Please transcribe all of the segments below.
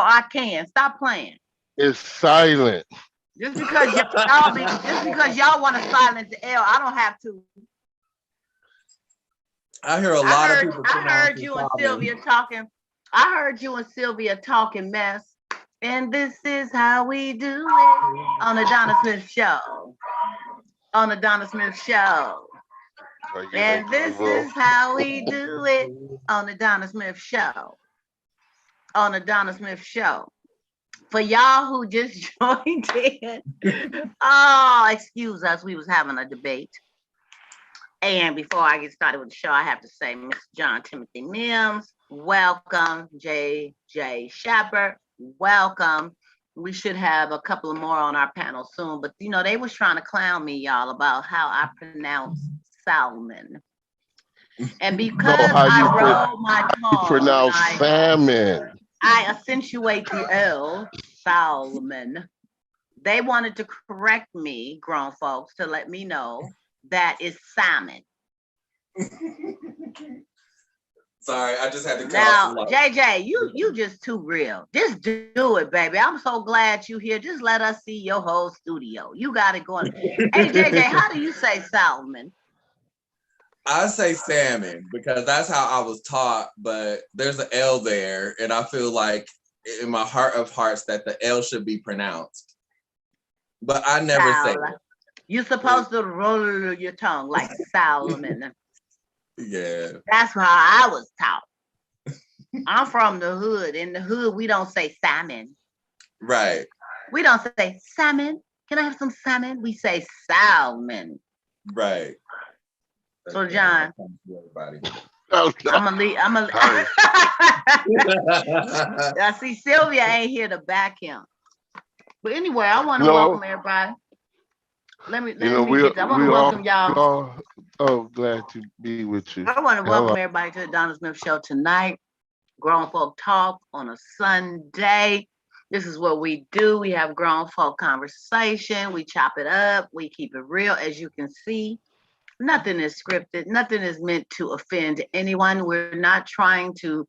I can. Stop playing. It's silent. Just because y'all want to silence the L, I don't have to. I hear a lot of people. I heard you and Sylvia talking. I heard you and Sylvia talking mess. And this is how we do it on the Donna Smith Show. On the Donna Smith Show. And this is how we do it on the Donna Smith Show. On the Donna Smith Show. For y'all who just joined in, oh, excuse us, we was having a debate. And before I get started with the show, I have to say, Mr. John Timothy Mims, welcome. J.J. Shepard, welcome. We should have a couple of more on our panel soon, but you know, they was trying to clown me, y'all, about how I pronounce salmon. And because I roll my tongue, you pronounce salmon. I accentuate the L, salmon. They wanted to correct me, grown folks, to let me know that it's salmon. Sorry, I just had to cut now, JJ, you just too real. Just do it, baby. I'm so glad you here. Just let us see your whole studio. You got it going. Hey, JJ, how do you say salmon? I say salmon because that's how I was taught, but there's an L there, and I feel like in my heart of hearts that the L should be pronounced. But I never say it. You're supposed to roll your tongue like salmon. Yeah. That's how I was taught. I'm from the hood. In the hood, we don't say salmon. Right. We don't say salmon. Can I have some salmon? We say salmon. Right. So John, I'm gonna leave. I see Sylvia ain't here to back him. But anyway, I want to welcome everybody. I want to welcome y'all. Oh, glad to be with you. I want to welcome everybody to the Donna Smith Show tonight. Grown folk talk on a Sunday. This is what we do. We have grown folk conversation. We chop it up. We keep it real. As you can see, nothing is scripted. Nothing is meant to offend anyone. We're not trying to,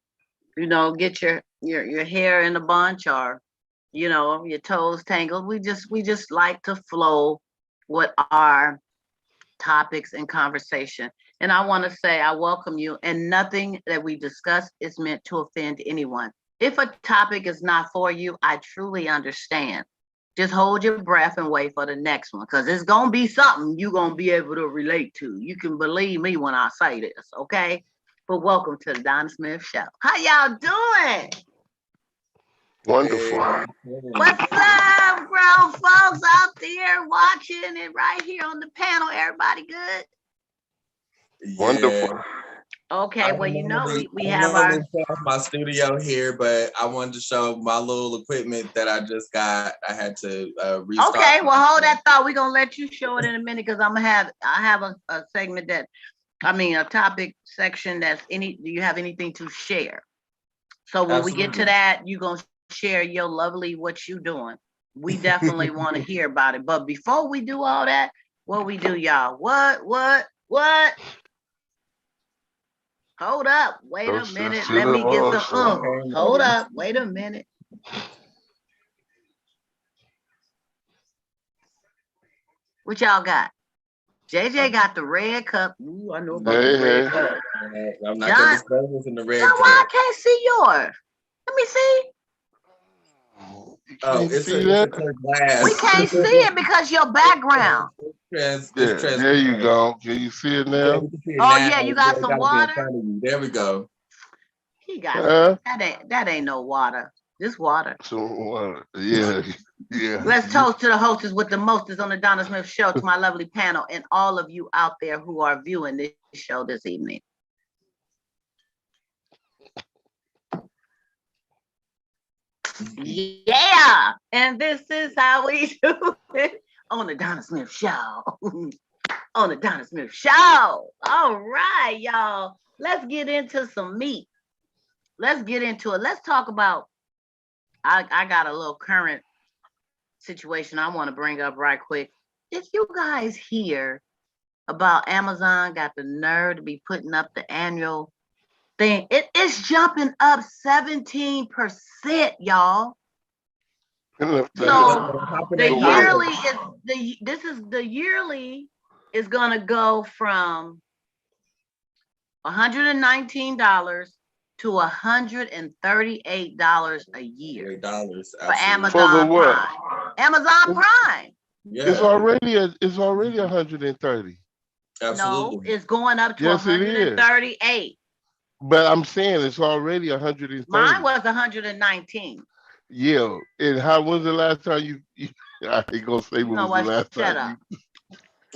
get your hair in a bunch or, your toes tangled. We just like to flow with our topics and conversation. And I want to say I welcome you, and nothing that we discuss is meant to offend anyone. If a topic is not for you, I truly understand. Just hold your breath and wait for the next one, because it's going to be something you're going to be able to relate to. You can believe me when I say this, okay? But welcome to the Donna Smith Show. How y'all doing? Wonderful. What's up, grown folks out there watching it right here on the panel? Everybody good? Yeah. Wonderful. Okay, well, we have my studio here, but I wanted to show my little equipment that I just got. I had to restart. Okay, well, hold that thought. We're gonna let you show it in a minute, because I have a segment a topic section do you have anything to share? So when we get to that, you're gonna share your lovely what you doing. We definitely want to hear about it. But before we do all that, what we do, y'all? What? Hold up. Wait a minute. Let me get some. Hold up. Wait a minute. What y'all got? JJ got the red cup. Ooh, I know about the red cup. I'm not gonna discuss this in the red cup. Why I can't see yours? Let me see. Oh, it's a glass. We can't see it because your background. There you go. Can you see it now? Yeah, you got some water. There we go. He got that ain't no water. Just water. Some water. Yeah. Let's toast to the hostess with the mostest on the Donna Smith Show, to my lovely panel, and all of you out there who are viewing this show this evening. Yeah, and this is how we do it on the Donna Smith Show. On the Donna Smith Show. All right, y'all. Let's get into some meat. Let's get into it. Let's talk about, I got a little current situation I want to bring up right quick. Did you guys hear about Amazon got the nerve to be putting up the annual thing. It's jumping up 17%, y'all. So the yearly is gonna go from $119 to $138 a year for Amazon Prime. Amazon Prime. Yeah. It's already 130. Absolutely. No, it's going up to 138. But I'm saying it's already 130. Mine was 119. Yeah, and how was the last time you I ain't gonna say what was the last time.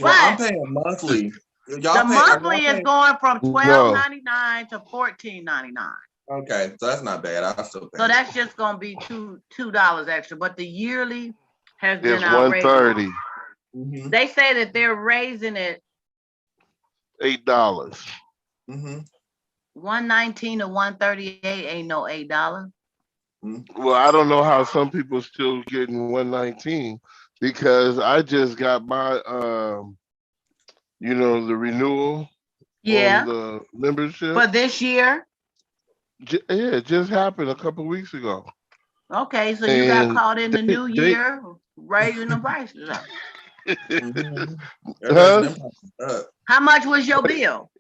Well, I'm paying monthly. The monthly is going from $12.99 to $14.99. Okay, so that's not bad. I still pay. So that's just gonna be $2 extra. But the yearly has been outrageous. $130. Mm-hmm. They say that they're raising it $8. Mm-hmm. 119 to 138 ain't no $8. Well, I don't know how some people still getting 119 because I just got my the renewal on the membership for this year. Yeah, it just happened a couple of weeks ago. Okay, so you got caught in the new year raising the prices up. How much was your bill?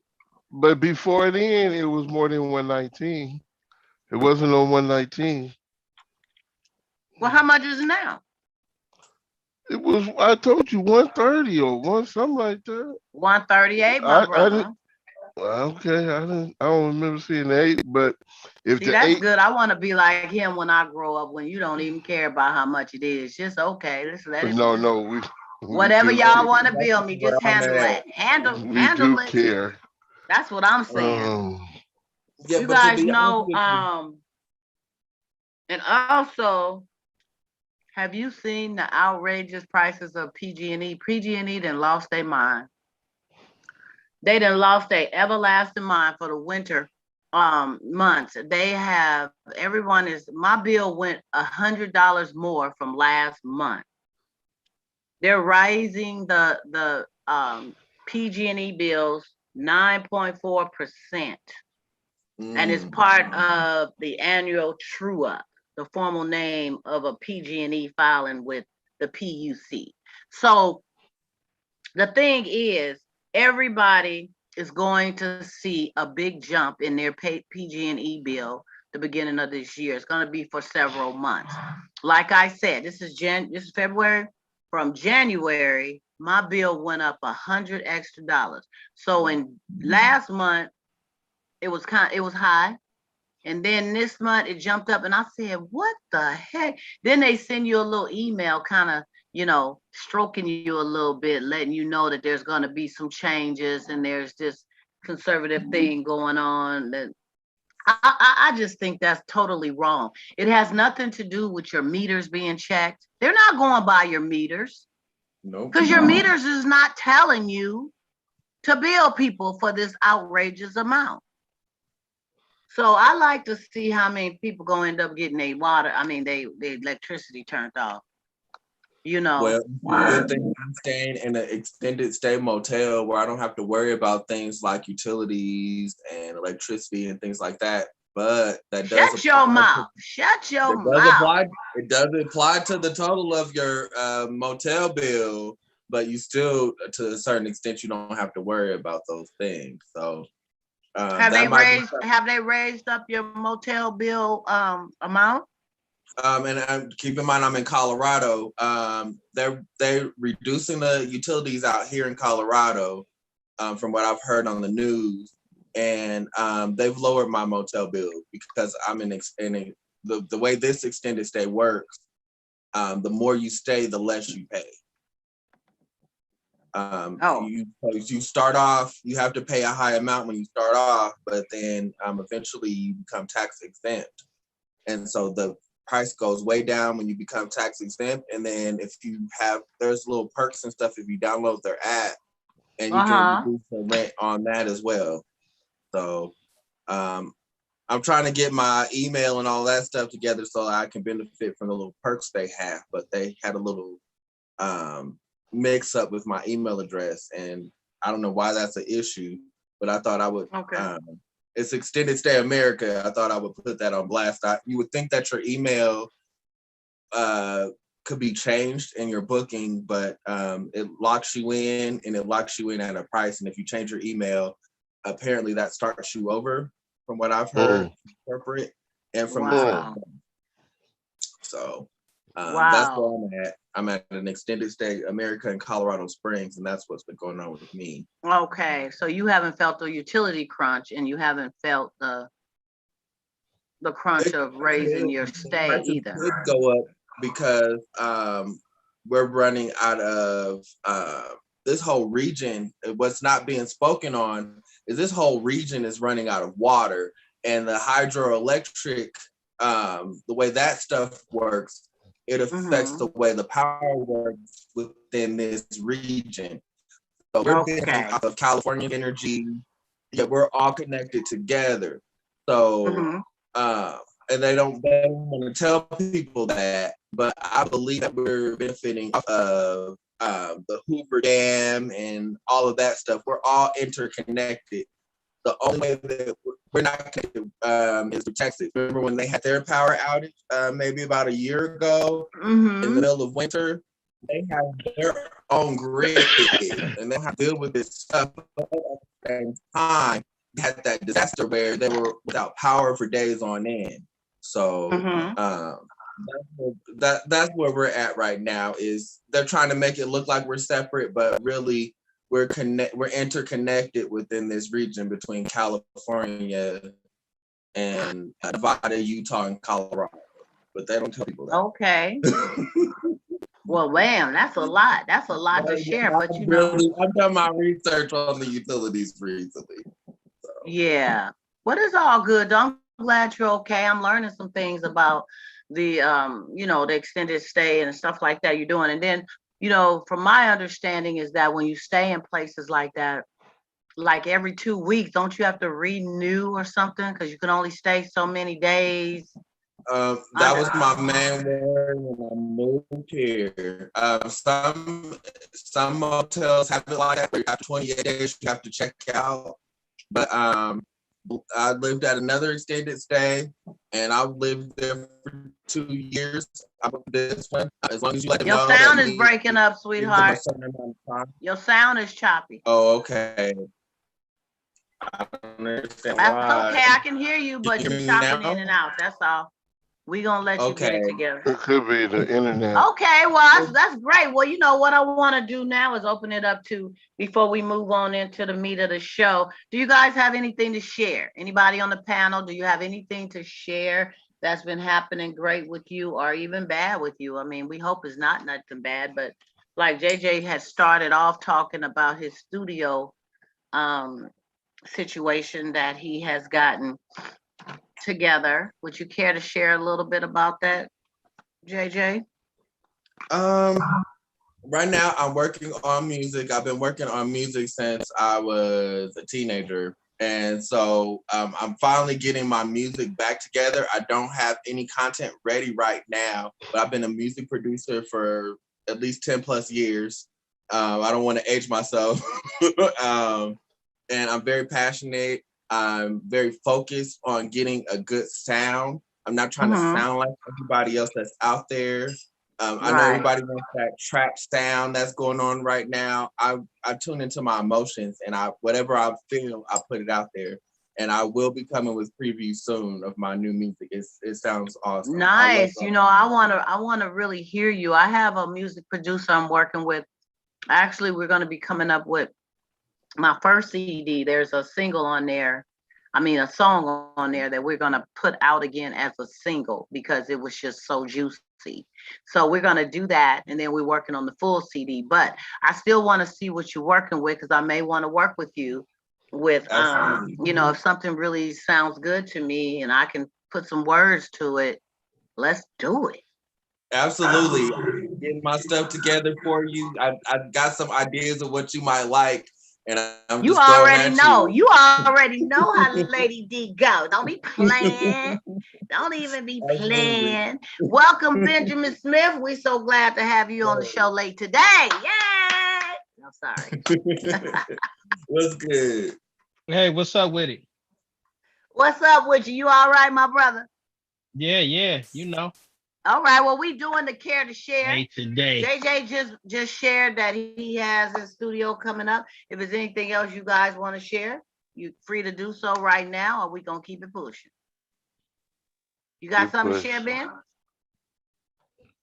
But before then, it was more than 119. It wasn't on 119. Well, how much is it now? It was, I told you, 130 or something like that. 138, my brother. Okay, I don't remember seeing the 8, but if that's 8, good. I want to be like him when I grow up, when you don't even care about how much it is. Just okay, let's let it. No, whatever y'all want to bill me, just handle it. Handle it. Care. That's what I'm saying. Yeah, you guys know, and also, have you seen the outrageous prices of PG&E? PG&E done lost their mind. They done lost their everlasting mind for the winter months. They have, my bill went $100 more from last month. They're raising the PG&E bills 9.4%. And it's part of the annual true up, the formal name of a PG&E filing with the PUC. So the thing is, everybody is going to see a big jump in their PG&E bill the beginning of this year. It's going to be for several months. Like I said, this is February. From January, my bill went up $100 extra. So in last month, it was high. And then this month it jumped up and I said, what the heck? Then they send you a little email kind of, stroking you a little bit, letting you know that there's going to be some changes and there's this conservative thing going on. That I just think that's totally wrong. It has nothing to do with your meters being checked. They're not going by your meters. No. Because your meters is not telling you to bill people for this outrageous amount. So I like to see how many people gonna end up getting their electricity turned off. Well, good thing I'm staying in an extended stay motel where I don't have to worry about things like utilities and electricity and things like that. But that does Shut your mouth. It does apply to the total of your motel bill, but you still, to a certain extent, you don't have to worry about those things. So. Have they raised up your motel bill amount? And keep in mind, I'm in Colorado. They're reducing the utilities out here in Colorado, from what I've heard on the news, and they've lowered my motel bill because I'm in the way this extended stay works. The more you stay, the less you pay. You start off, you have to pay a high amount when you start off, but then eventually you become tax exempt, and so the price goes way down when you become tax exempt. And then there's little perks and stuff if you download their app, and you can reduce the rent on that as well. So I'm trying to get my email and all that stuff together so I can benefit from the little perks they have, but they had a little mix up with my email address, and I don't know why that's an issue, but I thought I would it's Extended Stay America. I thought I would put that on blast. You would think that your email could be changed in your booking, but it locks you in, and it locks you in at a price. And if you change your email, apparently that starts you over, from what I've heard from corporate and from wow. So Wow. that's where I'm at. I'm at an Extended Stay America in Colorado Springs, and that's what's been going on with me. Okay, so you haven't felt the utility crunch, and you haven't felt the crunch of raising your stay either. Could go up because we're running out of this whole region. What's not being spoken on is this whole region is running out of water, and the hydroelectric, the way that stuff works, it affects the way the power works within this region. So we're being out of California energy. Yeah, we're all connected together. So and they don't want to tell people that, but I believe that we're benefiting of the Hoover Dam and all of that stuff. We're all interconnected. The only way that we're not connected is with Texas. Remember when they had their power outage maybe about a year ago in the middle of winter? They have their own grid and they have to deal with this stuff. But at the same time, they had that disaster where they were without power for days on end. So that's where we're at right now. Is they're trying to make it look like we're separate, but really we're interconnected within this region between California and Nevada, Utah, and Colorado. But they don't tell people that. Okay. Well, wham, that's a lot. That's a lot to share. But you know, I've done my research on the utilities recently. So. Yeah. Well, it's all good. I'm glad you're okay. I'm learning some things about the the extended stay and stuff like that you're doing. And then, from my understanding is that when you stay in places like that, like every 2 weeks, don't you have to renew or something? Because you can only stay so many days. That was my main word when I moved here. Some motels have it like that, where after 28 days you have to check out. But I lived at another extended stay, and I lived there for 2 years. I booked this one. As long as you let them know. Your sound is breaking up, sweetheart. Your sound is choppy. Oh, okay. I don't understand why. Okay, I can hear you, but you're chopping in and out. That's all. We're going to let you get it together. It could be the internet. Okay, well, that's great. Well, what I want to do now is open it up to, before we move on into the meat of the show, do you guys have anything to share? Anybody on the panel, do you have anything to share that's been happening great with you or even bad with you? I mean, we hope it's not nothing bad, but like JJ has started off talking about his studio situation that he has gotten together. Would you care to share a little bit about that, JJ? Right now I'm working on music. I've been working on music since I was a teenager. And so I'm finally getting my music back together. I don't have any content ready right now, but I've been a music producer for at least 10 plus years. I don't want to age myself. And I'm very passionate. I'm very focused on getting a good sound. I'm not trying to sound like everybody else that's out there. I know everybody wants that trap sound that's going on right now. I tune into my emotions, and whatever I feel, I put it out there. And I will be coming with previews soon of my new music. It sounds awesome. Nice. I want to really hear you. I have a music producer I'm working with. Actually, we're going to be coming up with my first CD. There's a single on there. A song on there that we're going to put out again as a single because it was just so juicy. So we're going to do that. And then we're working on the full CD, but I still want to see what you're working with, because I may want to work with you with, if something really sounds good to me and I can put some words to it, let's do it. Absolutely. Getting my stuff together for you. I've got some ideas of what you might like. And I'm you just already know. You already know how Lady D go. Don't be playing. Don't even be playing. Welcome, Benjamin Smith. We're so glad to have you on the show late today. Yay! I'm sorry. What's good? Hey, what's up with it? What's up with you? You all right, my brother? Yeah, you know. All right. Well, we doing the care to share. Hey, today. JJ just shared that he has his studio coming up. If there's anything else you guys want to share, you're free to do so right now, or we gonna keep it pushing. You got Keep something to pushing. share, Ben?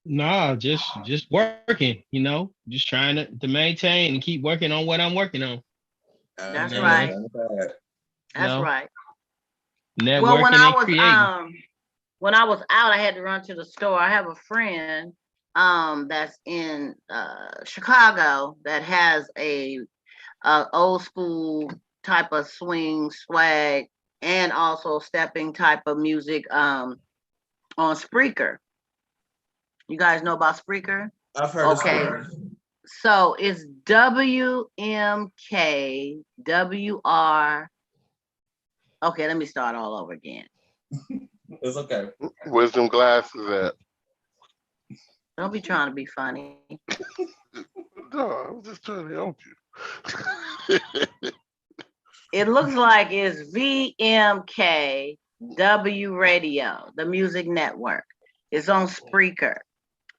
Nah, just working, you know, just trying to maintain and keep working on what I'm working on. That's you right. know, That's No. right. networking Well, and creating. when I was out, I had to run to the store. I have a friend that's in Chicago that has a old school type of swing swag and also stepping type of music on Spreaker. You guys know about Spreaker? I've heard of Okay. Spreaker. So it's WMKWR. Okay, let me start all over again. It's okay. Where's them glasses at? Don't be trying to be funny. No, I was just trying to help you. It looks like it's VMKW Radio, the music network. It's on Spreaker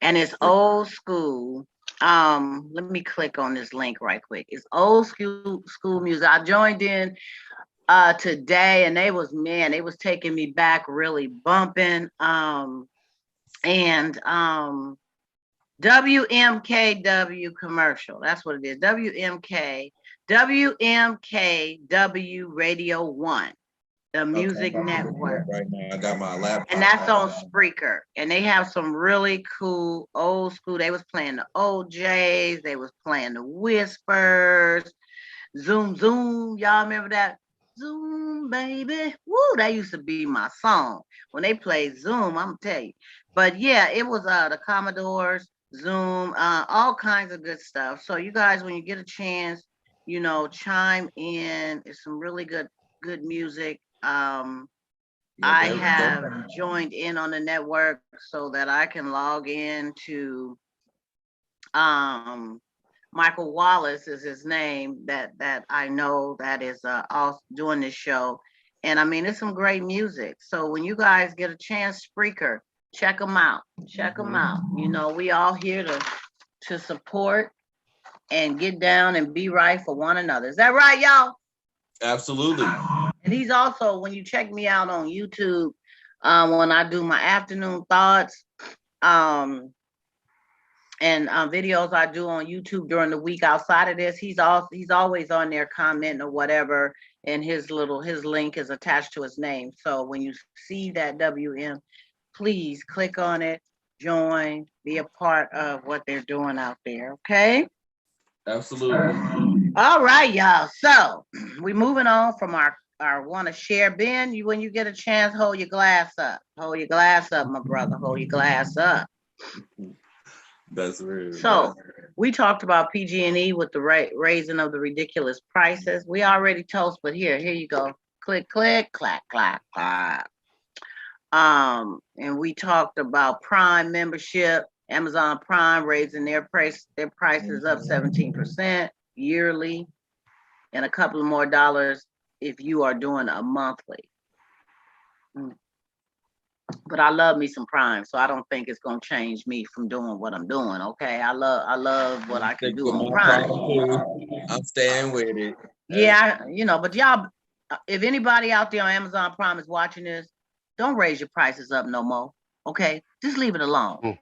and it's old school. Let me click on this link right quick. It's old school music. I joined in today and they was taking me back really bumping. And WMKW commercial. That's what it is. WMKW Radio 1, the music network. Right now, I got my laptop. And that's on Spreaker. And they have some really cool old school. They was playing the OJs. They was playing the Whispers. Zoom, zoom. Y'all remember that? Zoom, baby. Woo, that used to be my song. When they played Zoom, I'm gonna tell you. But yeah, it was the Commodores, Zoom, all kinds of good stuff. So you guys, when you get a chance, you know, chime in. It's some really good music. I have joined in on the network so that I can log in to Michael Wallace is his name that I know that is also doing this show. And I mean, it's some great music. So when you guys get a chance, Spreaker, check them out. Check them out. You know, we all here to support and get down and be right for one another. Is that right, y'all? Absolutely. And he's also, when you check me out on YouTube, when I do my afternoon thoughts, and videos I do on YouTube during the week outside of this, he's always on there commenting or whatever, and his link is attached to his name. So when you see that WM, please click on it, join, be a part of what they're doing out there. Okay. Absolutely. All right, y'all. So we moving on from our want to share. Ben, when you get a chance, hold your glass up. Hold your glass up, my brother. Hold your glass up. That's real. So we talked about PG&E with the raising of the ridiculous prices. We already toast, but here you go. Click, click, clack, clack, clack. And we talked about Prime membership, Amazon Prime raising their prices up 17% yearly, and a couple of more dollars if you are doing a monthly. But I love me some Prime, so I don't think it's gonna change me from doing what I'm doing. Okay, I love what I can do on Prime. I'm staying with it. Yeah, but y'all, if anybody out there on Amazon Prime is watching this, don't raise your prices up no more. Okay, just leave it alone.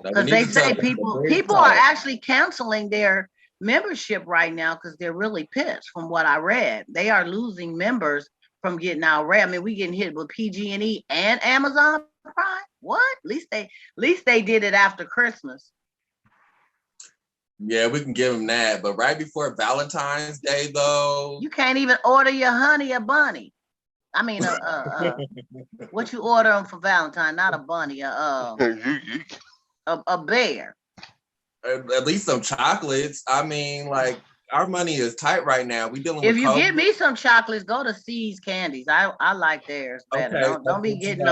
Because they say people are actually canceling their membership right now because they're really pissed. From what I read, they are losing members from getting outraged. I mean, we getting hit with PG&E and Amazon Prime. What? At least they did it after Christmas. Yeah, we can give them that. But right before Valentine's Day, though, you can't even order your honey a bunny. I mean, what you order them for Valentine? Not a bunny, a bear. At least some chocolates. I mean, like, our money is tight right now. We dealing with If you get me some chocolates, go to C's Candies. I like theirs better. Okay, don't be getting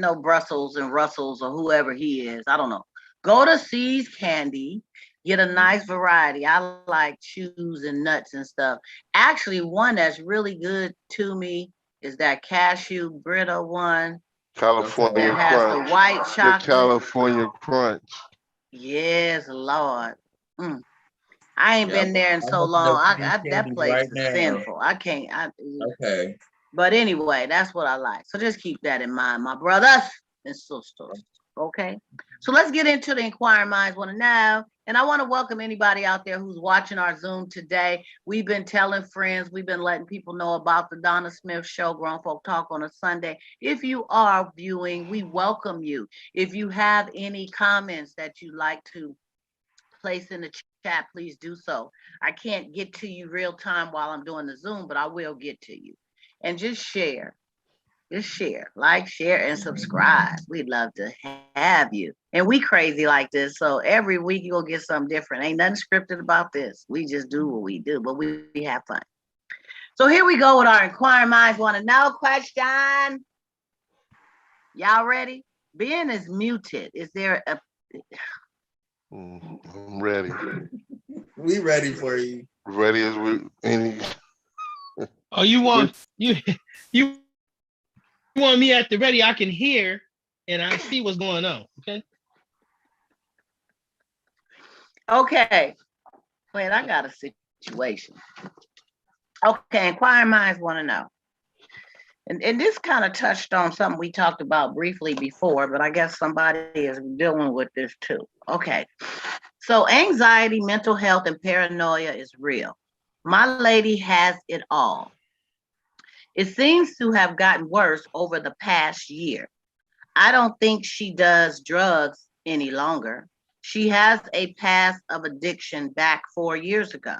no Brussels and Russells or whoever he is. I don't know. Go to C's Candy. Get a nice variety. I like chews and nuts and stuff. Actually, one that's really good to me is that cashew Brita one. California It has Crunch. the white The chocolate. California Crunch. Yes, Lord. I ain't Yeah, been there in I'm so looking long. up these That candies place right is now. sinful. I can't. Okay. But anyway, that's what I like. So just keep that in mind, my brothers and sisters. Okay. So let's get into the inquiring minds want to know. And I want to welcome anybody out there who's watching our Zoom today. We've been telling friends, we've been letting people know about the Donna Smith Show, Grown Folk Talk on a Sunday. If you are viewing, we welcome you. If you have any comments that you'd like to place in the chat, please do so. I can't get to you real time while I'm doing the Zoom, but I will get to you. And just share, like, share, and subscribe. We'd love to have you. And we crazy like this, so every week you'll get something different. Ain't nothing scripted about this. We just do what we do, but we have fun. So here we go with our inquiring minds want to know question. Y'all ready? Ben is muted. Is there a I'm ready. We ready for you. Ready as we any. Oh, you want me at the ready? I can hear and I see what's going on. Okay. Okay. Wait, I got a situation. Okay, inquiring minds want to know. And this kind of touched on something we talked about briefly before, but I guess somebody is dealing with this too. Okay. So anxiety, mental health, and paranoia is real. My lady has it all. It seems to have gotten worse over the past year. I don't think she does drugs any longer. She has a past of addiction back 4 years ago.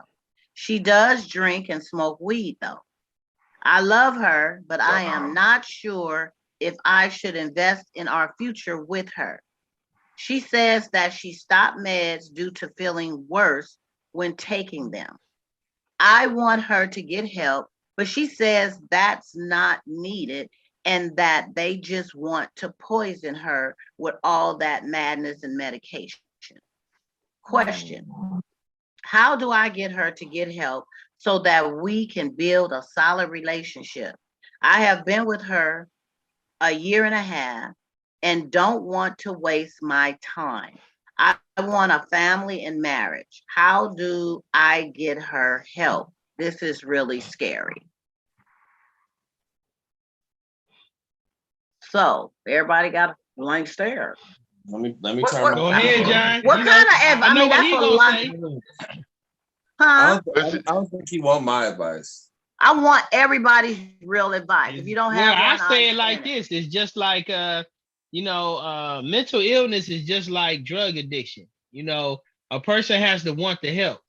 She does drink and smoke weed though. I love her, but I am not sure if I should invest in our future with her. She says that she stopped meds due to feeling worse when taking them. I want her to get help, but she says that's not needed and that they just want to poison her with all that madness and medication. Question: how do I get her to get help so that we can build a solid relationship? I have been with her a year and a half and don't want to waste my time. I want a family and marriage. How do I get her help? This is really scary. So everybody got a blank stare. Let me What- turn what- my Go ahead, John. What You kind know, of advice? I I know mean, what that's he a gonna lot. say. Huh? I don't think he want my advice. I want everybody's real advice. If you don't Well, have I one, say it understand like this. It's just like mental illness is just like drug addiction. A person has to want the help.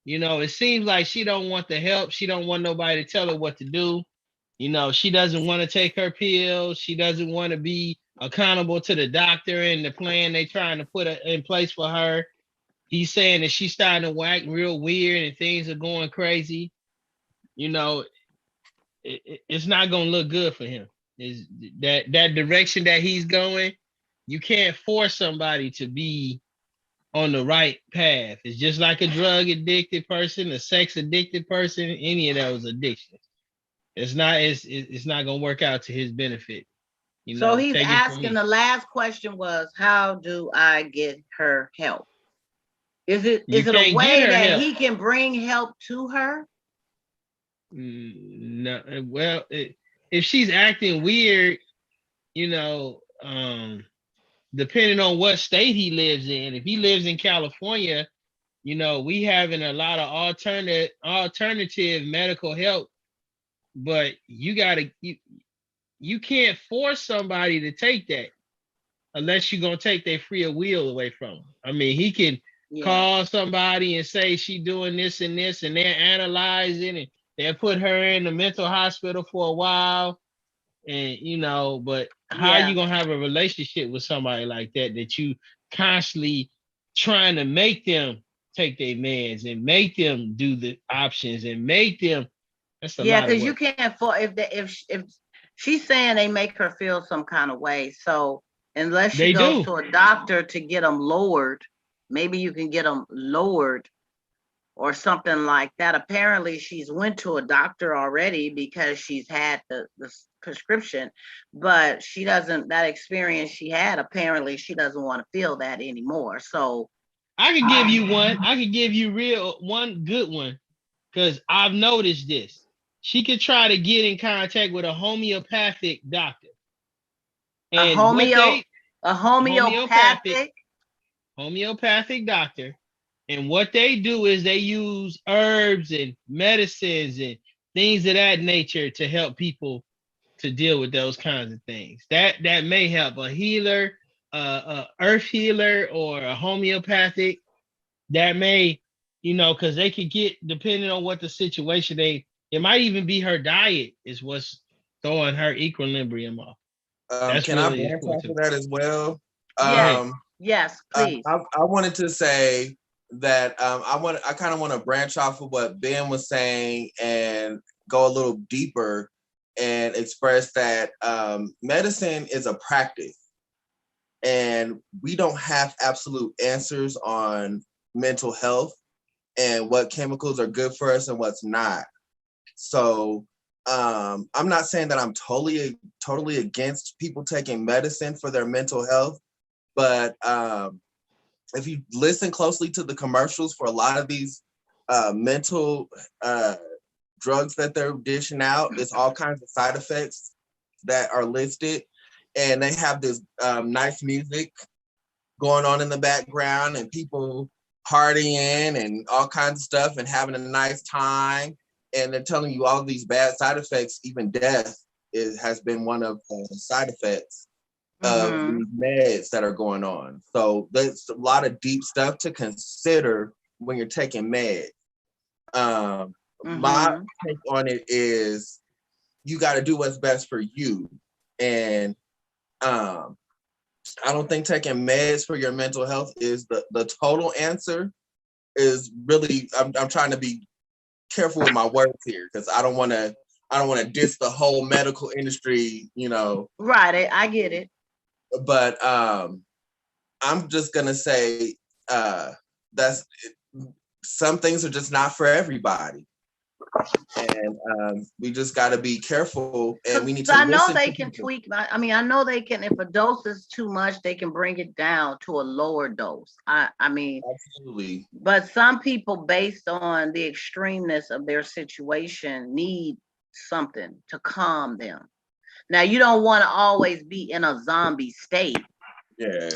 It seems like she don't want the help. She don't want nobody to tell her what to do. She doesn't want to take her pills. She doesn't want to be accountable to the doctor and the plan they trying to put in place for her. He's saying that she's starting to act real weird and things are going crazy. It's not gonna look good for him. Is that direction that he's going? You can't force somebody to be on the right path. It's just like a drug addicted person, a sex addicted person, any of those addictions. It's not gonna work out to his benefit. So he's Take it from asking, me. the last question was, how do I get her help? Is it You a can't way get her that help. he can bring help to her? No, well, if she's acting weird, you know, depending on what state he lives in. If he lives in California, we having a lot of alternative medical help, but you can't force somebody to take that unless you're gonna take their free will away from them. I mean, he can call somebody and say she doing this and this, and they're analyzing and they'll put her in the mental hospital for a while. And but how you gonna have a relationship with somebody like that you constantly trying to make them take their meds and make them do the options and make them? That's a lot of because work. you can't for if she's saying they make her feel some kind of way. So unless she goes to a doctor to get them lowered, maybe you can get them lowered. or something like that. Apparently she's went to a doctor already because she's had the prescription, but she doesn't, that experience she had, apparently she doesn't want to feel that anymore. So I could give you one. I could give you one good one, because I've noticed this. She could try to get in contact with a homeopathic doctor. And a homeopathic doctor. And what they do is they use herbs and medicines and things of that nature to help people to deal with those kinds of things. That may help. A healer, a earth healer, or a homeopathic, that may, because they could get, depending on what the situation, it might even be her diet is what's throwing her equilibrium off. That's Can really I branch off of that as well? Yes, please. I wanted to say that I kind of want to branch off of what Ben was saying and go a little deeper and express that medicine is a practice, and we don't have absolute answers on mental health and what chemicals are good for us and what's not. So I'm not saying that I'm totally against people taking medicine for their mental health, but if you listen closely to the commercials for a lot of these mental drugs that they're dishing out, it's all kinds of side effects that are listed, and they have this nice music going on in the background and people partying and all kinds of stuff and having a nice time, and they're telling you all these bad side effects. Even death has been one of the side effects of these meds that are going on. So there's a lot of deep stuff to consider when you're taking meds. My take on it is you got to do what's best for you. And I don't think taking meds for your mental health is the total answer. Is really, I'm trying to be careful with my words here, because I don't want to diss the whole medical industry, Right, I get it. But I'm just gonna say that's some things are just not for everybody, and we just got to be careful. And we need to. I know they can tweak. I know they can. If a dose is too much, they can bring it down to a lower dose. I mean, absolutely. But some people, based on the extremeness of their situation, need something to calm them. Now, you don't want to always be in a zombie state. Yeah.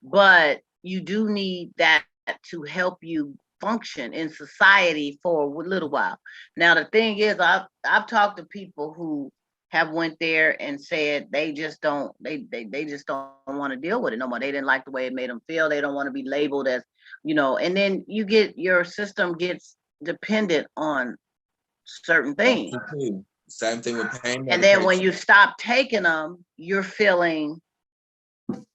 But you do need that to help you function in society for a little while. Now, the thing is, I've talked to people who have went there and said they just don't want to deal with it no more. They didn't like the way it made them feel. They don't want to be labeled as, and then your system gets dependent on certain things. Same thing with pain medication. And then when you stop taking them, you're feeling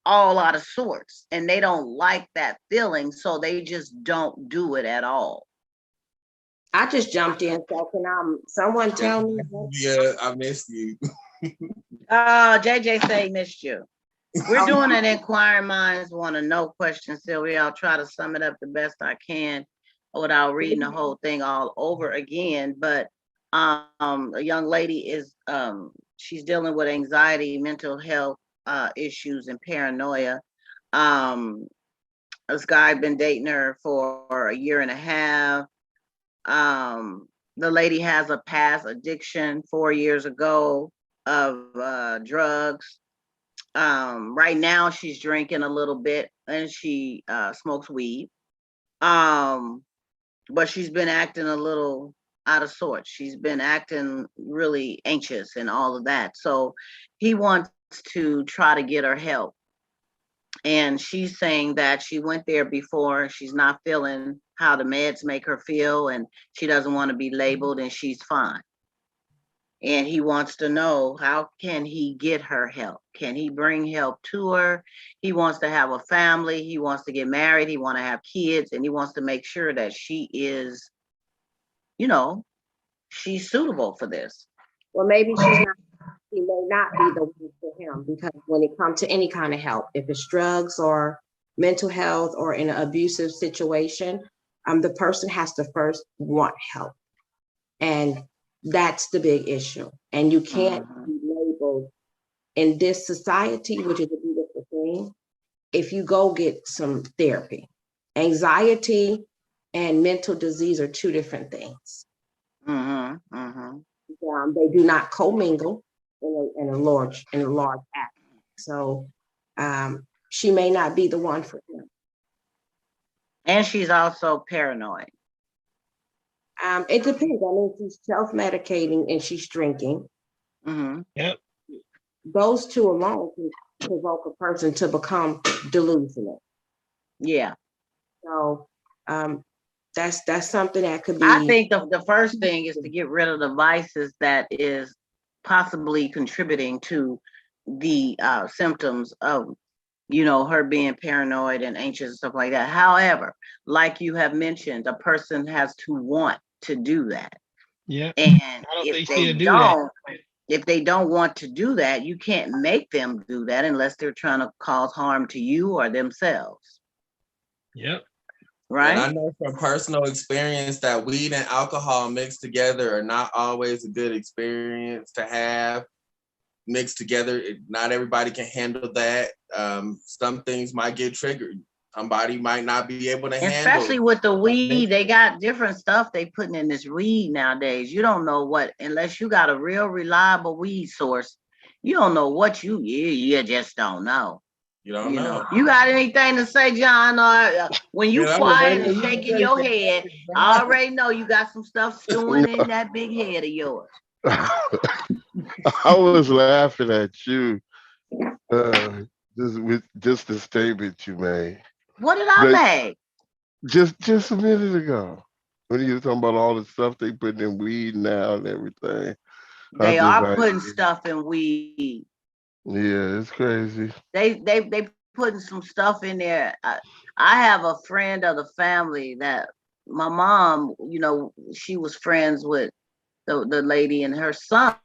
all out of sorts, and they don't like that feeling, so they just don't do it at all. I just jumped in, so can someone tell me? Yeah, I missed you. JJ say missed you. We're doing an inquiring minds want to know question, Sylvia. I'll try to sum it up the best I can without reading the whole thing all over again. But a young lady is she's dealing with anxiety, mental health issues, and paranoia. This guy been dating her for a year and a half. The lady has a past addiction 4 years ago of drugs. Right now she's drinking a little bit, and she smokes weed. But she's been acting a little out of sorts. She's been acting really anxious and all of that. So he wants to try to get her help. And she's saying that she went there before. She's not feeling how the meds make her feel, and she doesn't want to be labeled, and she's fine. And he wants to know, how can he get her help? Can he bring help to her? He wants to have a family. He wants to get married. He wants to have kids, and he wants to make sure that she is, she's suitable for this. Well, maybe she may not be the one for him, because when it comes to any kind of help, if it's drugs or mental health or in an abusive situation, the person has to first want help. And that's the big issue. And you can't be labeled in this society, which is a beautiful thing, if you go get some therapy. Anxiety and mental disease are two different things. They do not commingle in a large act. So she may not be the one for him. And she's also paranoid. It depends. I mean, she's self-medicating and she's drinking. Yep. Those two alone can provoke a person to become delusional. Yeah. So that's something that could be. I think the first thing is to get rid of the vices that is possibly contributing to the symptoms of, her being paranoid and anxious and stuff like that. However, like you have mentioned, a person has to want to do that. Yeah. And if they don't want to do that, you can't make them do that unless they're trying to cause harm to you or themselves. Yep. Right. And I know from personal experience that weed and alcohol mixed together are not always a good experience to have mixed together. Not everybody can handle that. Some things might get triggered. Somebody might not be able to handle. Especially with the weed, they got different stuff they putting in this weed nowadays. You don't know what, unless you got a real reliable weed source, you don't know what you just don't know. You don't know. You got anything to say, John? Or when you quiet and shaking your head, I already know you got some stuff stewing in that big head of yours. I was laughing at you with just the statement you made. What did I make? Just a minute ago, when you were talking about all the stuff they put in weed now and everything. They are putting stuff in weed. Yeah, it's crazy. They putting some stuff in there. I have a friend of the family that my mom, she was friends with the lady, and her son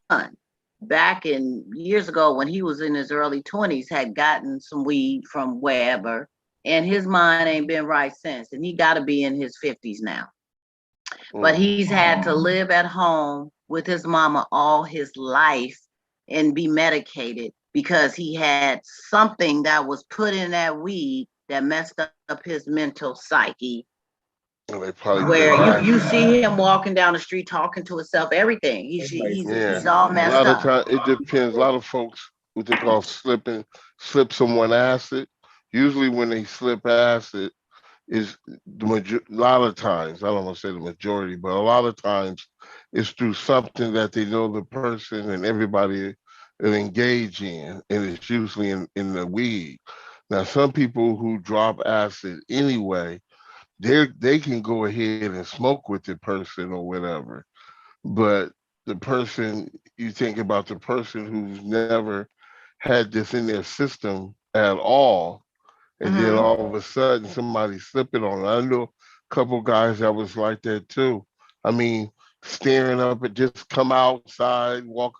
back in years ago when he was in his early 20s had gotten some weed from Weber, and his mind ain't been right since, and he got to be in his 50s now. But he's had to live at home with his mama all his life and be medicated because he had something that was put in that weed that messed up his mental psyche. Where you see him walking down the street talking to himself, everything. He's all messed up. A lot of times it depends. A lot of folks, what they call slip someone acid. Usually when they slip acid, is a lot of times, I don't want to say the majority, but a lot of times it's through something that they know the person and everybody will engage in, and it's usually in the weed. Now, some people who drop acid anyway, they can go ahead and smoke with the person or whatever, but the person, you think about the person who's never had this in their system at all, and then all of a sudden somebody slipping on it. I know a couple guys that was like that too. I mean, staring up at, just come outside, walk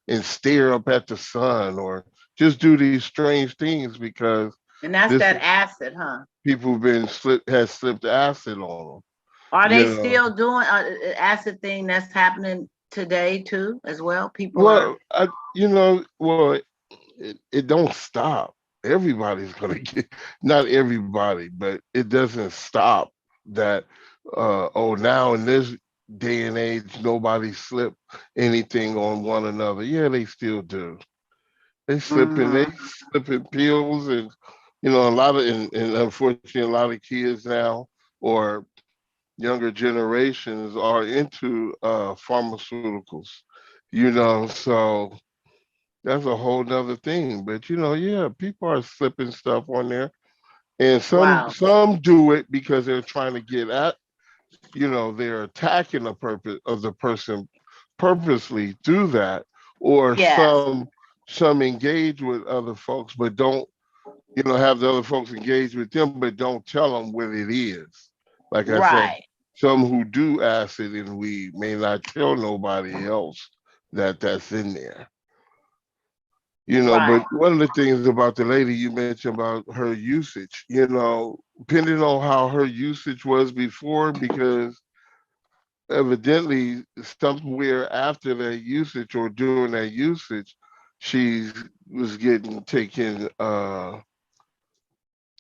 and stare up at the sun, or just do these strange things because. And that's that acid, huh? People has slipped acid on them. Are they still doing acid thing that's happening today too, as well? People. Well, it don't stop. Everybody's gonna get, not everybody, but it doesn't stop that. Now in this day and age, nobody slip anything on one another. Yeah, they still do. They slipping pills, and a lot of, and unfortunately, a lot of kids now or younger generations are into pharmaceuticals. So that's a whole nother thing. But people are slipping stuff on there, and some do it because they're trying to get at, they're attacking the purpose of the person purposely do that, or some engage with other folks, but don't, have the other folks engage with them, but don't tell them what it is. Like I said, some who do acid and weed may not tell nobody else that that's in there. You know, Right. but one of the things about the lady you mentioned about her usage, you know, depending on how her usage was before, because evidently somewhere after that usage or during that usage, she was getting taken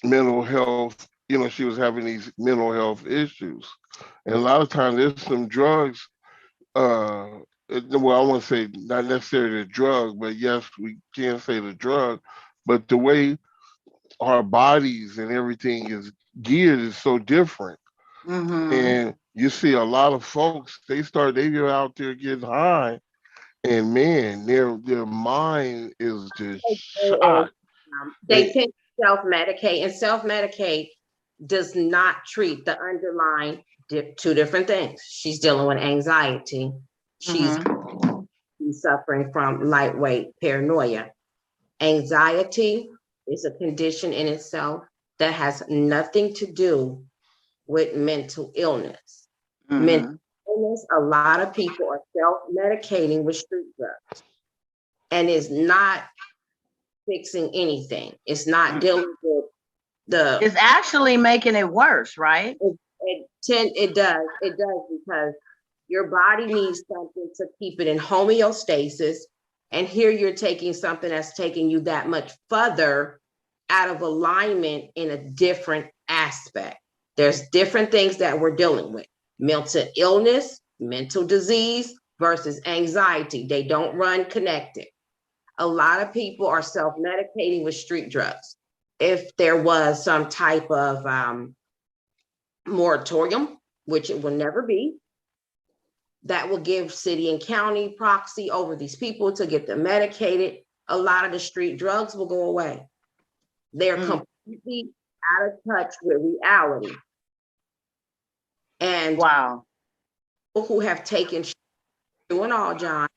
mental health, you know, she was having these mental health issues. And a lot of times there's some drugs, well, I want to say not necessarily the drug, but yes, we can say the drug, but the way our bodies and everything is geared is so different. Mm-hmm. And you see a lot of folks, they go out there getting high, and man, their mind is just shot. They tend to self-medicate, and self-medicate does not treat the underlying two different things. She's dealing with anxiety. She's suffering from lightweight paranoia. Anxiety is a condition in itself that has nothing to do with mental illness. Mental illness, a lot of people are self-medicating with street drugs, and it's not fixing anything. It's not dealing with the. It's actually making it worse, right? It does because your body needs something to keep it in homeostasis, and here you're taking something that's taking you that much further out of alignment in a different aspect. There's different things that we're dealing with: mental illness, mental disease versus anxiety. They don't run connected. A lot of people are self-medicating with street drugs. If there was some type of moratorium, which it will never be, that will give city and county proxy over these people to get them medicated, a lot of the street drugs will go away. They're completely out of touch with reality. And wow, people who have taken doing all, John,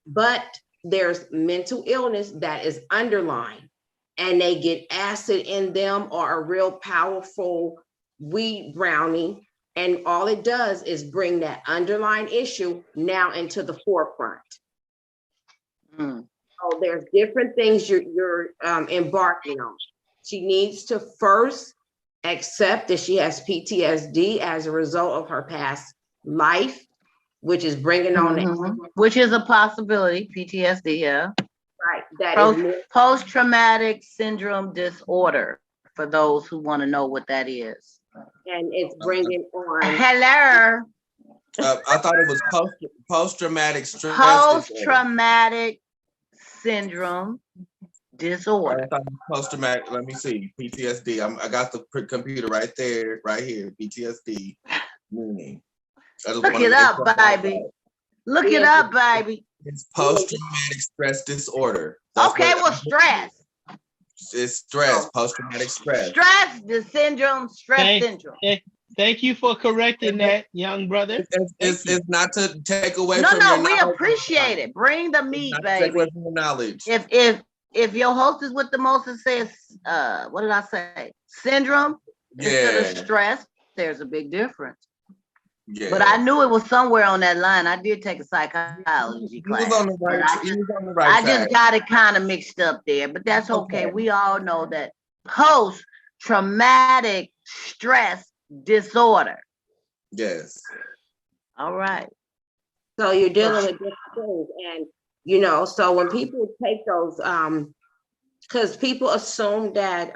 but there's mental illness that is underlying, and they get acid in them or a real powerful weed brownie, and all it does is bring that underlying issue now into the forefront. So there's different things you're embarking on. She needs to first accept that she has PTSD as a result of her past life, which is bringing on which is a possibility. PTSD, yeah. Right. That is post-traumatic syndrome disorder, for those who want to know what that is. And it's bringing on. Hello. I thought it was post-traumatic stress. Post-traumatic syndrome disorder. I thought it was post-traumatic. Let me see. PTSD. I got the computer right there, right here. PTSD meaning. Look it up, baby. Look it up, baby. It's post-traumatic stress disorder. Okay, well, stress. It's stress, post-traumatic stress. Stress, the syndrome, syndrome. Thank you for correcting that, young brother. It's not to take away from your knowledge. No, we appreciate it. Bring the meat, baby. Take away from your knowledge. If your host is with the most and says, what did I say? Syndrome instead of stress, there's a big difference. Yeah. But I knew it was somewhere on that line. I did take a psychology class. He was on the right I just got it kind of mixed up there, but that's okay. We all know that post-traumatic stress disorder. Yes. All right. So you're dealing with different things. And, so when people take those, because people assume that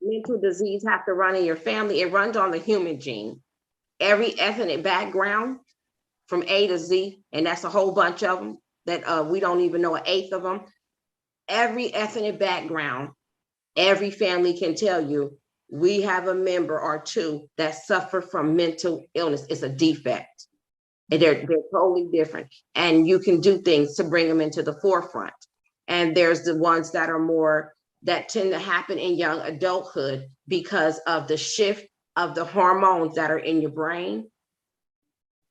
mental disease have to run in your family, it runs on the human gene. Every ethnic background from A to Z, and that's a whole bunch of them that we don't even know an eighth of them. Every ethnic background, every family can tell you, we have a member or two that suffer from mental illness. It's a defect. And they're totally different. And you can do things to bring them into the forefront. And there's the ones that are more, that tend to happen in young adulthood because of the shift of the hormones that are in your brain.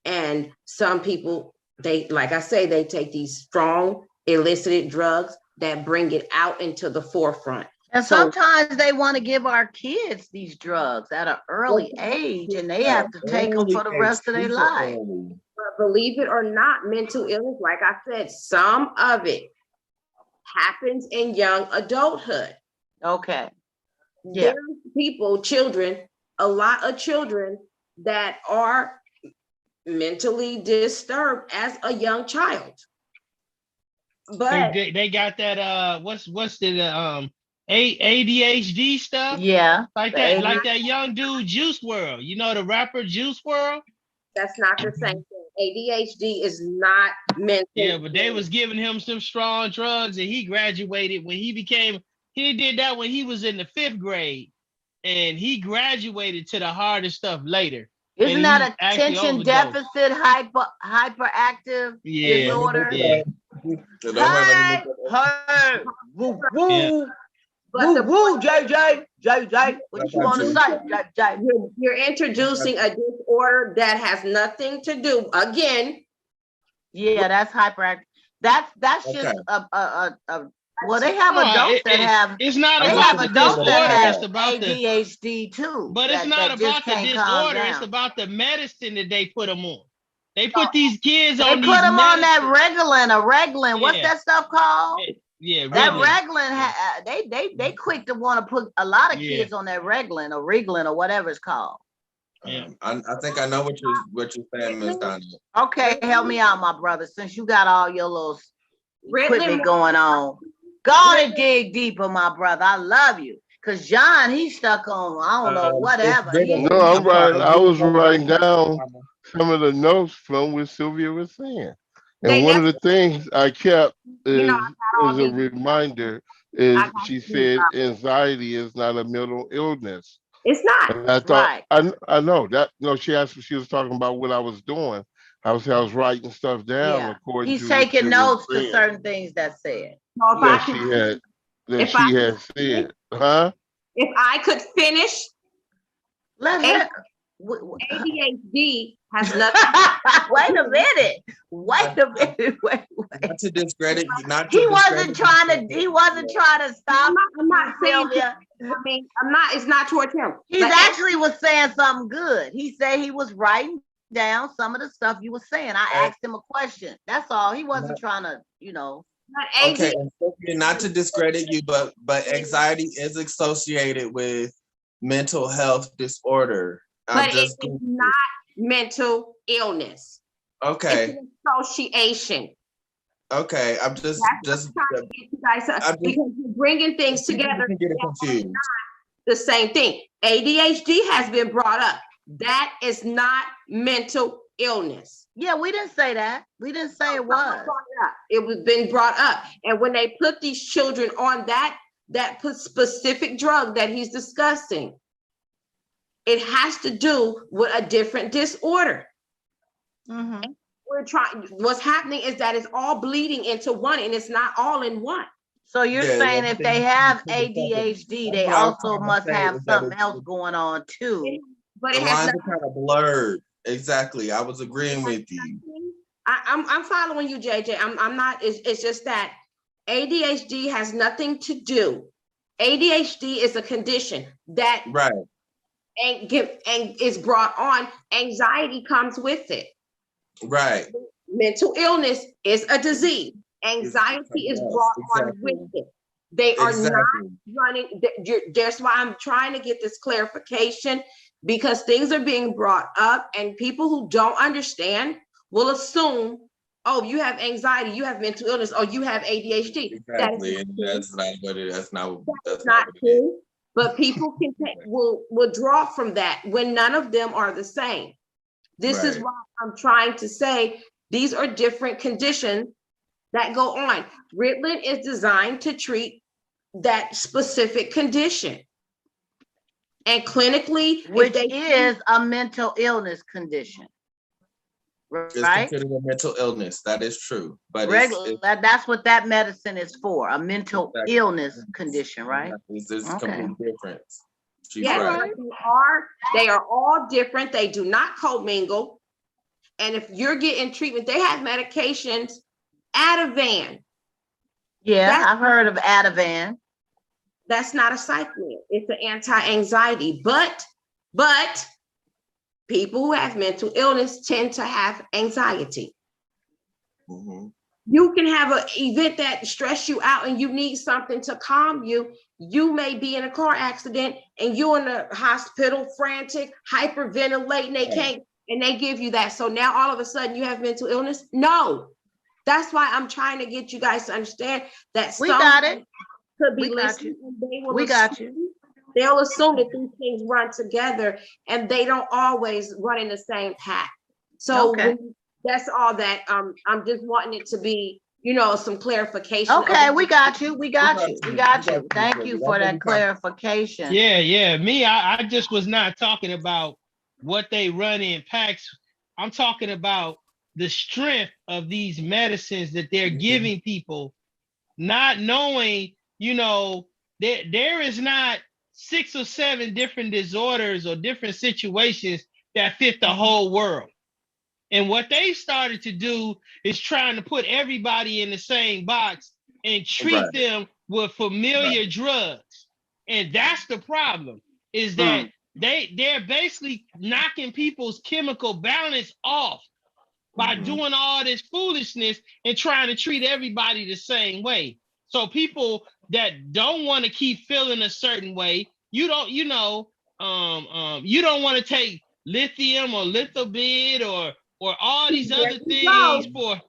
And some people, like I say, they take these strong illicit drugs that bring it out into the forefront. And sometimes they want to give our kids these drugs at an early age, and they have to take them for the rest of their life. But believe it or not, mental illness, like I said, some of it happens in young adulthood. Okay. Yeah. There's people, children, a lot of children that are mentally disturbed as a young child. But They got that what's the ADHD stuff? Yeah. Like the that, AD like that young dude Juice WRLD. You know the rapper Juice WRLD? that's not the same thing. ADHD is not mental. Yeah, but they was giving him some strong drugs, and he graduated when he did that when he was in the 5th grade, and he graduated to the hardest stuff later. Isn't And that he actually attention overdosed. deficit hyperactive Yeah, disorder? yeah. So don't worry, let me Hey, look at hey, woo, woo, Yeah. But woo, the woo, JJ, what you want to say, JJ? you're introducing a disorder that has nothing to do, again, Yeah, that's hyperactive. That's Okay. just well, they have adults that have It's not they I'm have about the adults that disorder. have It's about the. ADHD too. But it's not that just about the can't calm disorder. It's down. about the medicine that they put them on. They put these kids They on put these them on that medicines. Reglan. What's Yeah. that stuff called? Yeah, That Ritalin. Reglan, they quick to want to put a lot of Yeah. kids on that Reglan or whatever it's called. Yeah. I think I know what you're saying, Ms. Donna. Okay, help me out, my brother, since you got all your little equipment Ritalin- going on. Go on and dig deeper, my brother. I love you. Cause John, he's stuck on, I don't know, whatever. it's He- No, I'm right. sorry. I was writing down some of the notes from what Sylvia was saying. They And one of never- the things I kept You is know, all as a these- reminder is I got she these, said anxiety is not a mental illness. It's not. And I thought Right. I know that she asked she was talking about what I was doing. I was writing stuff down Yeah. according He's to what taking you were notes to saying certain things that said. So if I that could, she had said. Huh? if I could finish, Let her. ADHD has nothing. Wait a minute. Wait a minute. Wait. Not to discredit you. Not to He wasn't discredit you. trying to stop. I'm not saying. Sylvia. I mean, I'm not. It's not towards him. He But actually was saying something good. He said he was writing down some of the stuff you were saying. I asked him a question. That's all. He wasn't trying to, but Okay, ADHD, and Sophia, not to discredit you, but anxiety is associated with mental health disorder. but it's not mental illness. Okay. It's an association. Okay, I'm just That's what I'm trying to get you guys to- because you're bringing things together. can get it confused. The same thing. ADHD has been brought up. That is not mental illness. Yeah, we didn't say that. We didn't say it was. It was been brought up. And when they put these children on that specific drug that he's discussing, it has to do with a different disorder. Mm-hmm. What's happening is that it's all bleeding into one, and it's not all in one. So you're Yeah, saying yeah, if they have that's ADHD, they what I was also trying to must say have is that something else going on too. But The it has lines nothing. are kind of blurred. Exactly. I was agreeing with you. I'm following you, JJ. I'm not. It's just that ADHD has nothing to do. ADHD is a condition that Right. and is brought on. Anxiety comes with it. Right. Mental illness is a disease. Anxiety is brought on with it. They are not running. That's why I'm trying to get this clarification, because things are being brought up and people who don't understand will assume, oh, you have anxiety, you have mental illness, or you have ADHD. Exactly. And that's not what it is. That's not That's what not it is. true. But people can will draw from that when none of them are the same. This is Right. why I'm trying to say these are different conditions that go on. Ritalin is designed to treat that specific condition. And clinically, Which is a mental illness condition. It's Right? considered a mental illness. That is true. But That's what that medicine is for, a mental Exactly. illness condition, right? It's Okay. complete difference. She's yes, right. they are all different. They do not commingle. And if you're getting treatment, they have medications, Ativan. Yeah, I've heard of Ativan. That's not a psych med. It's an anti-anxiety. But people who have mental illness tend to have anxiety. Mhm. You can have an event that stress you out and you need something to calm you. You may be in a car accident and you're in the hospital, frantic, hyperventilating. They can't, and they give you that. So now all of a sudden you have mental illness. No, that's why I'm trying to get you guys to understand that We got it. could be We got listening. And they will We got you. They'll assume that these things run together, and they don't always run in the same path. So Okay. that's all that I'm just wanting it to be, some clarification. Okay, we got you. We got you. We got you. Thank you for that clarification. Yeah. Me, I just was not talking about what they run in packs. I'm talking about the strength of these medicines that they're giving people, not knowing, there is not 6 or 7 different disorders or different situations that fit the whole world. And what they started to do is trying to put everybody in the same box and treat them with familiar drugs. And that's the problem, is that they're basically knocking people's chemical balance off by doing all this foolishness and trying to treat everybody the same way. So people that don't want to keep feeling a certain way, you don't want to take lithium or lithobid or all these other things for,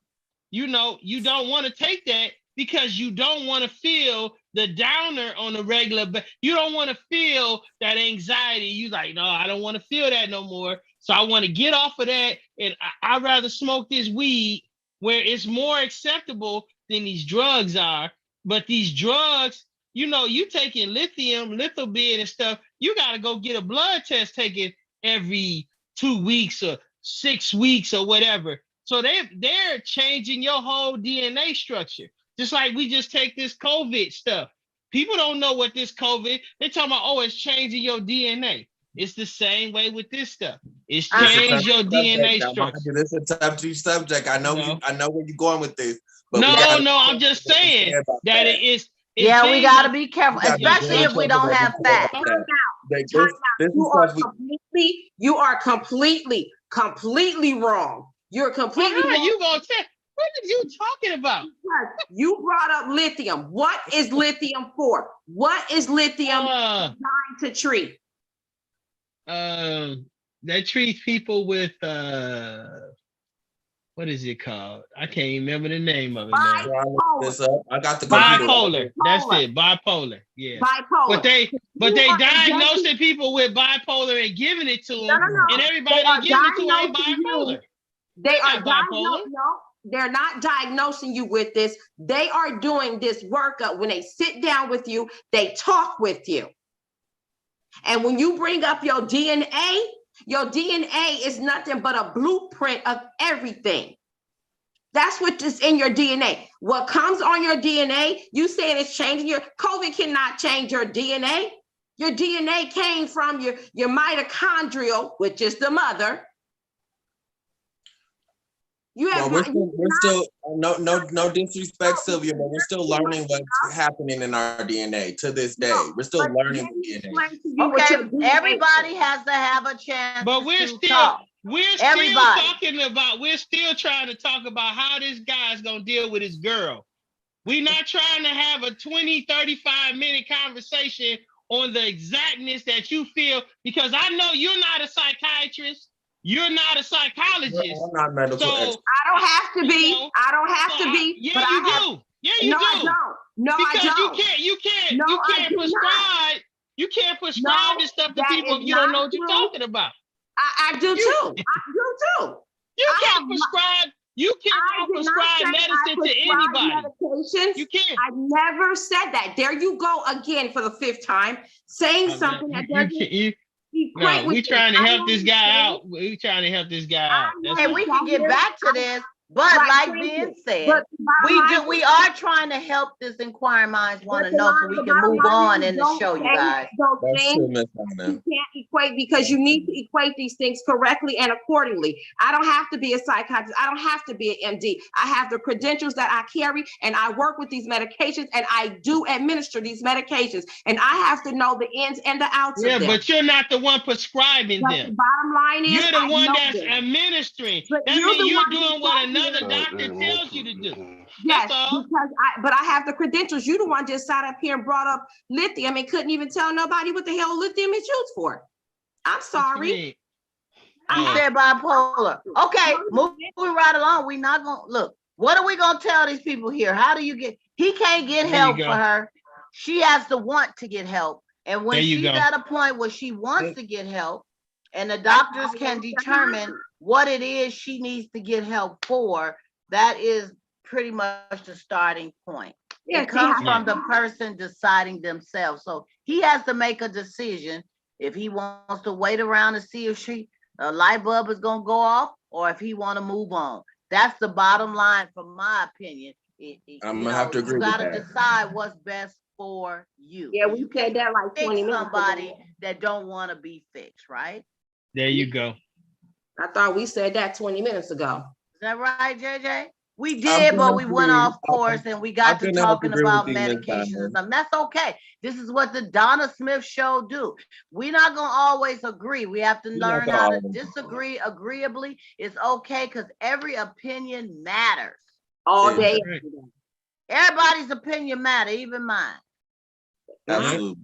you don't want to take that because you don't want to feel the downer on a regular, but you don't want to feel that anxiety. You like, no, I don't want to feel that no more. So I want to get off of that. And I'd rather smoke this weed where it's more acceptable than these drugs are. But these drugs, you taking lithium, lithobid and stuff, you got to go get a blood test taken every 2 weeks or 6 weeks or whatever. So they're changing your whole DNA structure. Just like we just take this COVID stuff. People don't know what this COVID, they're talking about, it's changing your DNA. It's the same way with this stuff. It's changed your DNA structure. This is a tough subject. I know where you're going with this. But I'm just saying that it is. We got to be careful, especially if we don't have facts. You are completely wrong. You're completely wrong. You gonna tell? What are you talking about? You brought up lithium. What is lithium for? What is lithium designed to treat? That treats people with what is it called? I can't remember the name of it now. I got the bipolar. That's it. Bipolar. Yeah. Bipolar. But they diagnosing people with bipolar and giving it to them, and everybody giving it to them bipolar. They are bipolar. No, they're not diagnosing you with this. They are doing this workup. When they sit down with you, they talk with you. And when you bring up your DNA is nothing but a blueprint of everything. That's what is in your DNA. What comes on your DNA, you saying it's changing your, COVID cannot change your DNA. Your DNA came from your mitochondrial, which is the mother. We're still no disrespect, Sylvia, but we're still learning what's happening in our DNA to this day. We're still learning the DNA. Okay, everybody has to have a chance. But we're still trying to talk about how this guy's gonna deal with his girl. We're not trying to have a 20, 35-minute conversation on the exactness that you feel, because I know you're not a psychiatrist. You're not a psychologist. I'm not medical expert. I don't have to be. I don't have to be. Yeah, you do. Yeah, you do. I don't. No, because I don't. You can't prescribe. You can't prescribe this stuff to people if you don't know what you're talking about. I do too. I do too. You can't prescribe. You cannot prescribe medicine to anybody. You can't. I never said that. There you go again for the 5th time, saying something that doesn't. No, we trying to help this guy out. We trying to help this guy out. And we can get back to this, but like Ben said, we are trying to help this inquiring minds want to know so we can move on in the show, you guys. You can't equate, because you need to equate these things correctly and accordingly. I don't have to be a psychiatrist. I don't have to be an MD. I have the credentials that I carry, and I work with these medications, and I do administer these medications, and I have to know the ins and the outs of them. Yeah, but you're not the one prescribing them. The bottom line is, you're the one that's administering. That means you're doing what another another here. doctor tells you to do. Yes, That's all. because but I have the credentials. You the one just sat up here and brought up lithium and couldn't even tell nobody what the hell lithium is used for. I'm What you sorry. mean? He Oh. said bipolar. Okay, moving right along. We not gonna look. What are we gonna tell these people here? How do you get? He can't get There you help go. for her. She has to want to get help, and when There you she's go. at a point where she wants to get help, and the doctors can determine what it is she needs to get help for, that is pretty much the starting point. Yeah, It comes see, from the person deciding themselves. So he has to make a decision if he wants to wait around to see if a light bulb is gonna go off, or if he want to move on. That's the bottom line, from my opinion. I'm gonna have to agree You with gotta that. decide what's best for you. Yeah, we You said can't that like 20 fix minutes somebody ago. that don't want to be fixed, right? There you go. I thought we said that 20 minutes ago. Is that right, JJ? We I'm did, but gonna we went agree. off course and we got to gonna have to talking agree with about you, Miss medications and Donna. stuff. That's okay. This is what the Donna Smith show do. We're not gonna always agree. We have to We're not learn how to gonna- disagree agreeably. It's okay, because every opinion matters. All day. Right. Everybody's opinion matter, even mine. Absolutely.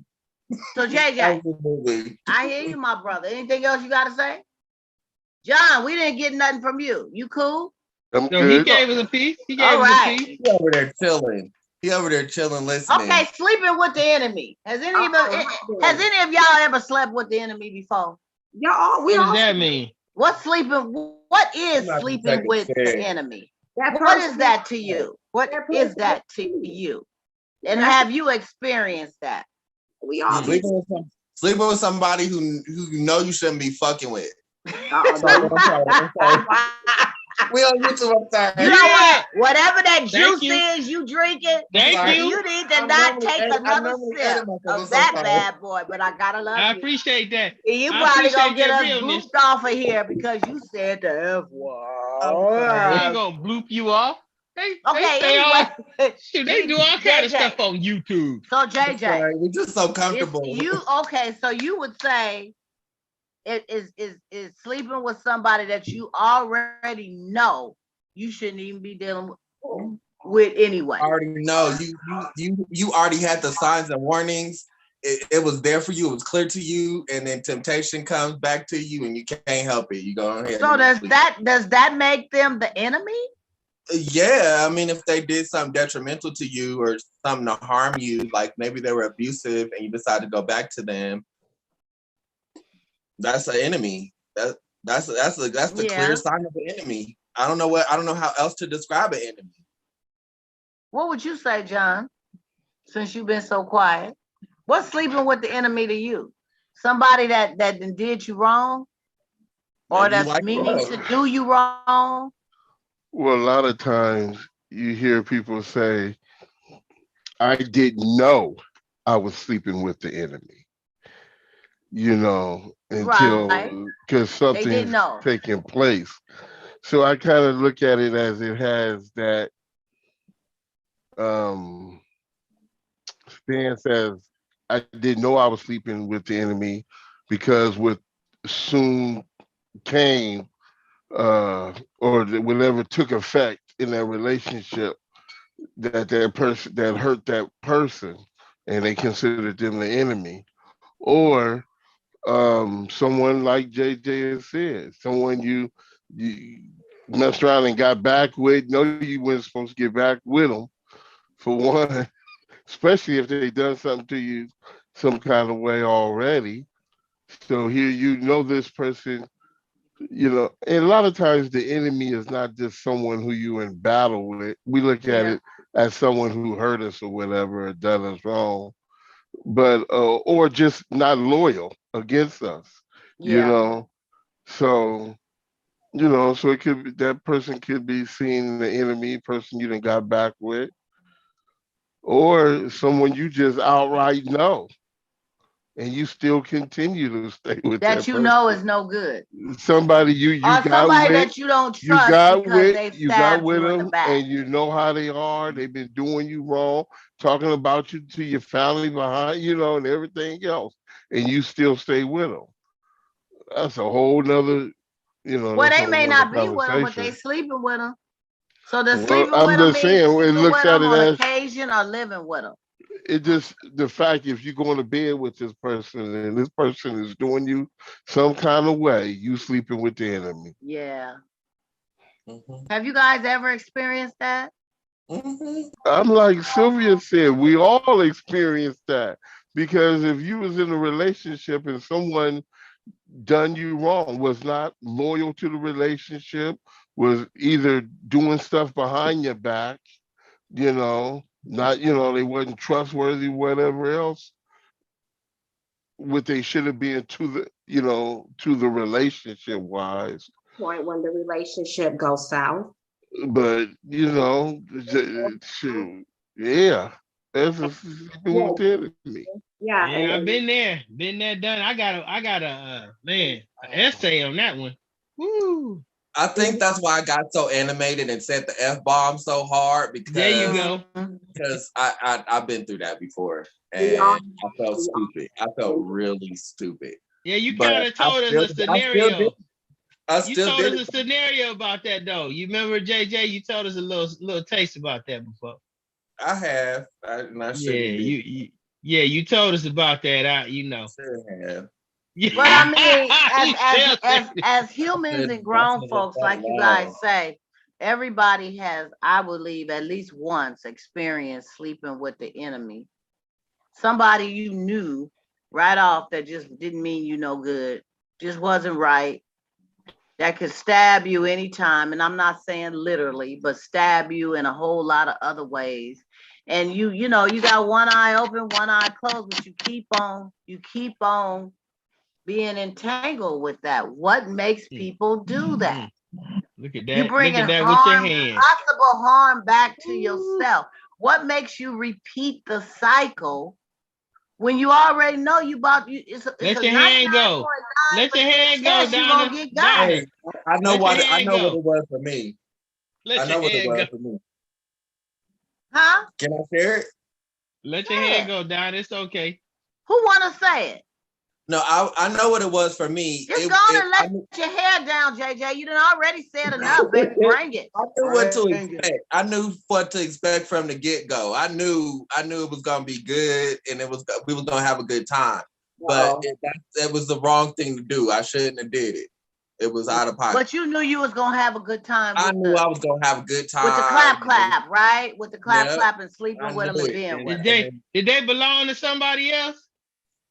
So JJ, Absolutely. I hear you, my brother. Anything else you gotta say? John, we didn't get nothing from you. You cool? I'm So he good. gave us a piece. He gave All us right. a piece. He over there chilling. He over there chilling, listening. Okay, sleeping with the enemy. Has any of y'all ever slept with the enemy before? Y'all, we What all does that mean? What is I'm not sleeping taking with the shit. enemy? that What person- is that to you? What that is person- that to you? And That's- have you experienced that? We all did. Sleeping with somebody who you know you shouldn't be fucking with. Uh-oh, Sorry, I'm sorry. We on YouTube, I'm sorry. You know what? Whatever that Thank juice you. is you drinking, Thank sorry. you. you need to I'm not normally take edit- I another normally sip edit myself. I'm of so that sorry. bad boy, but I gotta love I you. appreciate that. You I probably gonna appreciate get that us realness. blooped off of here because you said the F I'm word. sorry. We ain't gonna bloop you off. They Okay, say all anyway. shoot, they do all kind of JJ. stuff on YouTube. So I'm JJ, sorry. We're just so comfortable. so you would say it is sleeping with somebody that you already know you shouldn't even be dealing with anyway. I already know you already had the signs and warnings. It was there for you. It was clear to you, and then temptation comes back to you, and you can't help it. You go ahead. So and sleep. does that make them the enemy? Yeah, I mean, if they did something detrimental to you or something to harm you, like maybe they were abusive and you decide to go back to them, that's an enemy. That's the Yeah. clear sign of an enemy. I don't know how else to describe an enemy. What would you say, John? Since you've been so quiet, what's sleeping with the enemy to you? Somebody that did you wrong, or Maybe you that's like meaning love. to do you wrong? Well, a lot of times you hear people say, I didn't know I was sleeping with the enemy, until Right. because They didn't something's know. taking place. So I kind of look at it as it has that stance as I didn't know I was sleeping with the enemy, because what soon came whatever took effect in that relationship, that person that hurt that person, and they considered them the enemy, or someone like JJ has said, someone you messed around and got back with. No, you weren't supposed to get back with them, for one, especially if they done something to you some kind of way already. So here this person, and a lot of times the enemy is not just someone who you in battle with. We look at it as someone who hurt us or whatever, or done us wrong, but or just not loyal against us, Yeah. So so it could be that person could be seen the enemy, person you done got back with, or someone you just outright know, and you still continue to stay with That that you person. know is no good. Somebody you Or got somebody with, that you don't you trust got because with, they you got stabbed with you in the them, back. and you know how they are. They've been doing you wrong, talking about you to your family behind, and everything else, and you still stay with them. That's a whole nother, Well, that's a they whole may nother not be with them, but they conversation. sleeping with them. So does Well, sleeping I'm with them just mean saying, it sleeping looks with at them it on as occasion or living with them? it just the fact if you go to bed with this person and this person is doing you some kind of way, you sleeping with the enemy. Yeah. Mhm. Have you guys ever experienced that? Mhm. I'm like Sylvia said, we all experience that because if you was in a relationship and someone done you wrong, was not loyal to the relationship, was either doing stuff behind your back, not, they wasn't trustworthy, whatever else, what they should have been to the relationship wise. Point when the relationship goes south. But, shoot, yeah, that's a sleeping Yeah, with the enemy. yeah, Yeah, I've and been there, done. I got a man, an essay on that one. Woo! I think that's why I got so animated and said the F-bomb so hard There you because go. I've been through that before we all, and I felt we all, stupid. I felt really stupid. Yeah, you But kind of told us a I still did. scenario. I You still told did us it. a scenario about that though. You remember JJ? You told us a little taste about that before. I have. And I Yeah, shouldn't be. you told us about that. Should have. Yeah. But I mean, You still as think- as humans and grown folks, like you guys say, everybody has, I believe, at least once experienced sleeping with the enemy. Somebody you knew right off that just didn't mean you no good, just wasn't right. That could stab you anytime, and I'm not saying literally, but stab you in a whole lot of other ways. And you got one eye open, one eye closed, but you keep on being entangled with that. What makes people do that? Look at You that. Look bringing at that with your harm, hand. possible harm back to yourself. What makes you repeat the cycle when you already know you about you? It's Let a your hand go. 99.9% Let your hand go, chance you Donna. gonna get got. Hey, I know Let what your I hand know what go. it was for me. I Let know your what it hand go. was for me. Huh? Can I share it? Let your Yeah. hand go, Donna. It's okay. Who wanna say it? No, I know what it was for me. Just go on and let your hair down, JJ. You done already said enough, baby. Bring it. I knew what to expect. I knew what to expect from the get-go. I knew it was gonna be good, and we was gonna have a good time. But it was the wrong thing to do. I shouldn't have did it. It was out of pocket. But you knew you was gonna have a good time. I knew I was gonna have a good time with the clap, right? With the clap and sleeping with them and being with them. Did they belong to somebody else?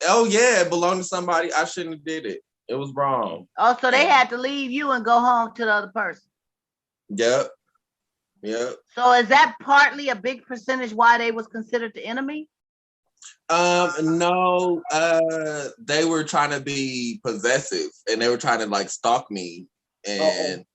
Oh yeah, it belonged to somebody. I shouldn't have did it. It was wrong. Oh, so they had to leave you and go home to the other person. Yep. So is that partly a big percentage why they was considered the enemy? No, they were trying to be possessive and they were trying to like stalk me and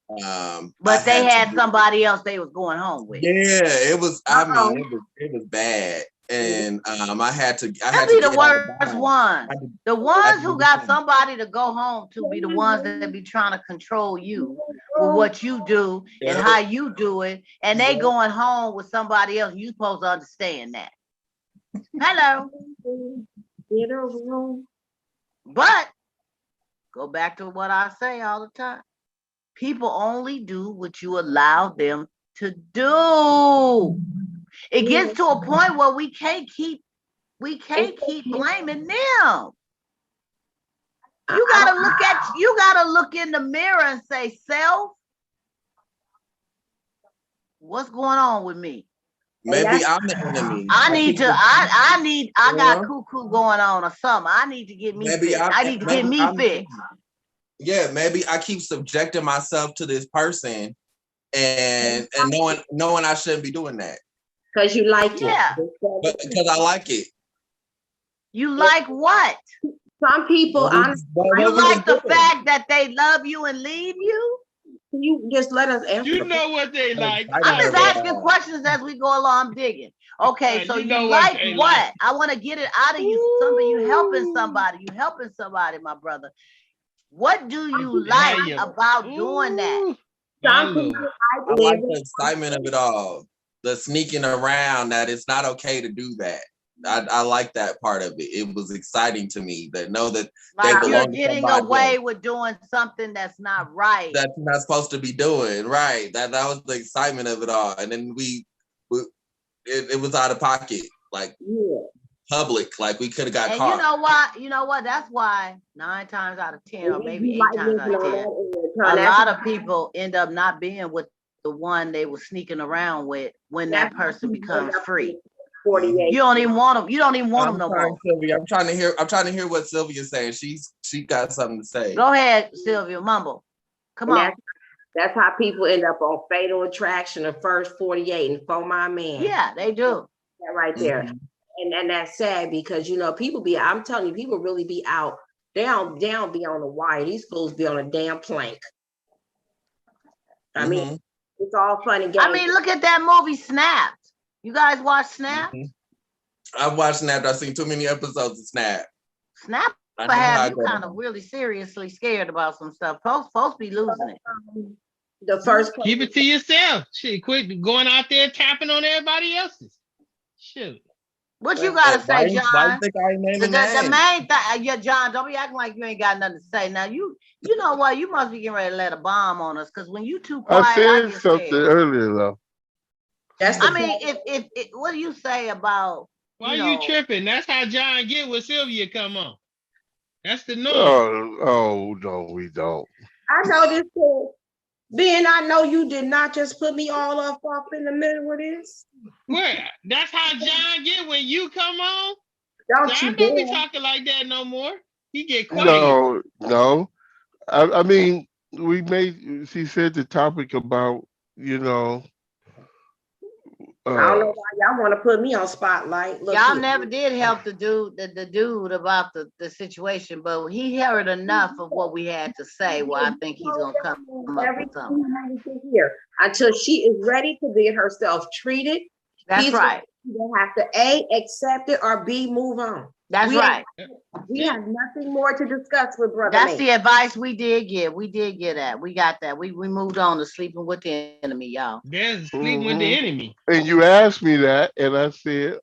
but they had somebody else they was going home with. Yeah, it was it was bad. And I had to be the worst ones. The ones who got somebody to go home to be the ones that be trying to control you with what you do and how you do it, and they going home with somebody else. You supposed to understand that. Hello. But go back to what I say all the time. People only do what you allow them to do. It gets to a point where we can't keep blaming them. You gotta look in the mirror and say, self, what's going on with me? Maybe I'm the enemy. I got cuckoo going on or something. I need to get me fixed. I need to get me fixed. Yeah, maybe I keep subjecting myself to this person and knowing I shouldn't be doing that. Because you like it. Yeah. But because I like it. You like what? Some people, honestly, you like the fact that they love you and leave you? You just let us answer. You know what they like. I'm just asking questions as we go along. I'm digging. Okay, so you like what? I want to get it out of you. Something you helping somebody. You helping somebody, my brother. What do you like about doing that? I like the excitement of it all. The sneaking around that it's not okay to do that. I like that part of it. It was exciting to me that know that Like they you're belong to getting somebody away else. with doing something that's not right. That you're not supposed to be doing, right? That was the excitement of it all. And then it was out of pocket, like public, like we could have got And caught. you know what? That's why 9 times out of 10, or maybe You 8 like times out of living 10, on that a end, lot of people end up not being with the one they were sneaking around with when that person becomes free. 48. You don't even want them. You don't even want I'm them no sorry, more. Sylvia. I'm trying to hear what Sylvia's saying. She got something to say. Go ahead, Sylvia, mumble. Come And on. That's how people end up on Fatal Attraction, the first 48, and For My Man. Yeah, they do. That right there. Mhm. And that's sad because people I'm telling you, people really be out. They don't be on the wire. These fools be on a damn plank. I mean, it's all fun and games. I mean, look at that movie Snapped. You guys watch Snap? I've watched Snap. I've seen too many episodes of Snap. Snap I know have how you it goes. kind of really seriously scared about some stuff. Folks be losing it. The first Keep it to yourself. Shit, quit going out there tapping on everybody else's. Shoot. What you gotta Why say, you John? think I ain't naming The names? main thing, yeah, John, don't be acting like you ain't got nothing to say. Now you know what? You must be getting ready to let a bomb on us, because when you too quiet, I said get something scared. earlier though. That's the I mean, if what do you say about? Why you tripping? That's how John get when Sylvia come on. That's the norm. Oh no, we don't. I know this too. Ben, I know you did not just put me all up in the middle of this. Where? That's how John get when you come on. Don't John you don't be dare. talking like that no more. He get quiet. No. I mean, she said the topic about, I don't know why y'all want to put me on spotlight. Look, Y'all never did help the dude about the situation, but he heard enough of what we had to say. Well, I think he's gonna come up with something. Here until she is ready to get herself treated. That's right. You have to A, accept it, or B, move on. That's right. We have nothing more to discuss with brother. That's the advice we did get. We did get that. We got that. We moved on to sleeping with the enemy, y'all. There's sleeping with the enemy. And you asked me that, and I said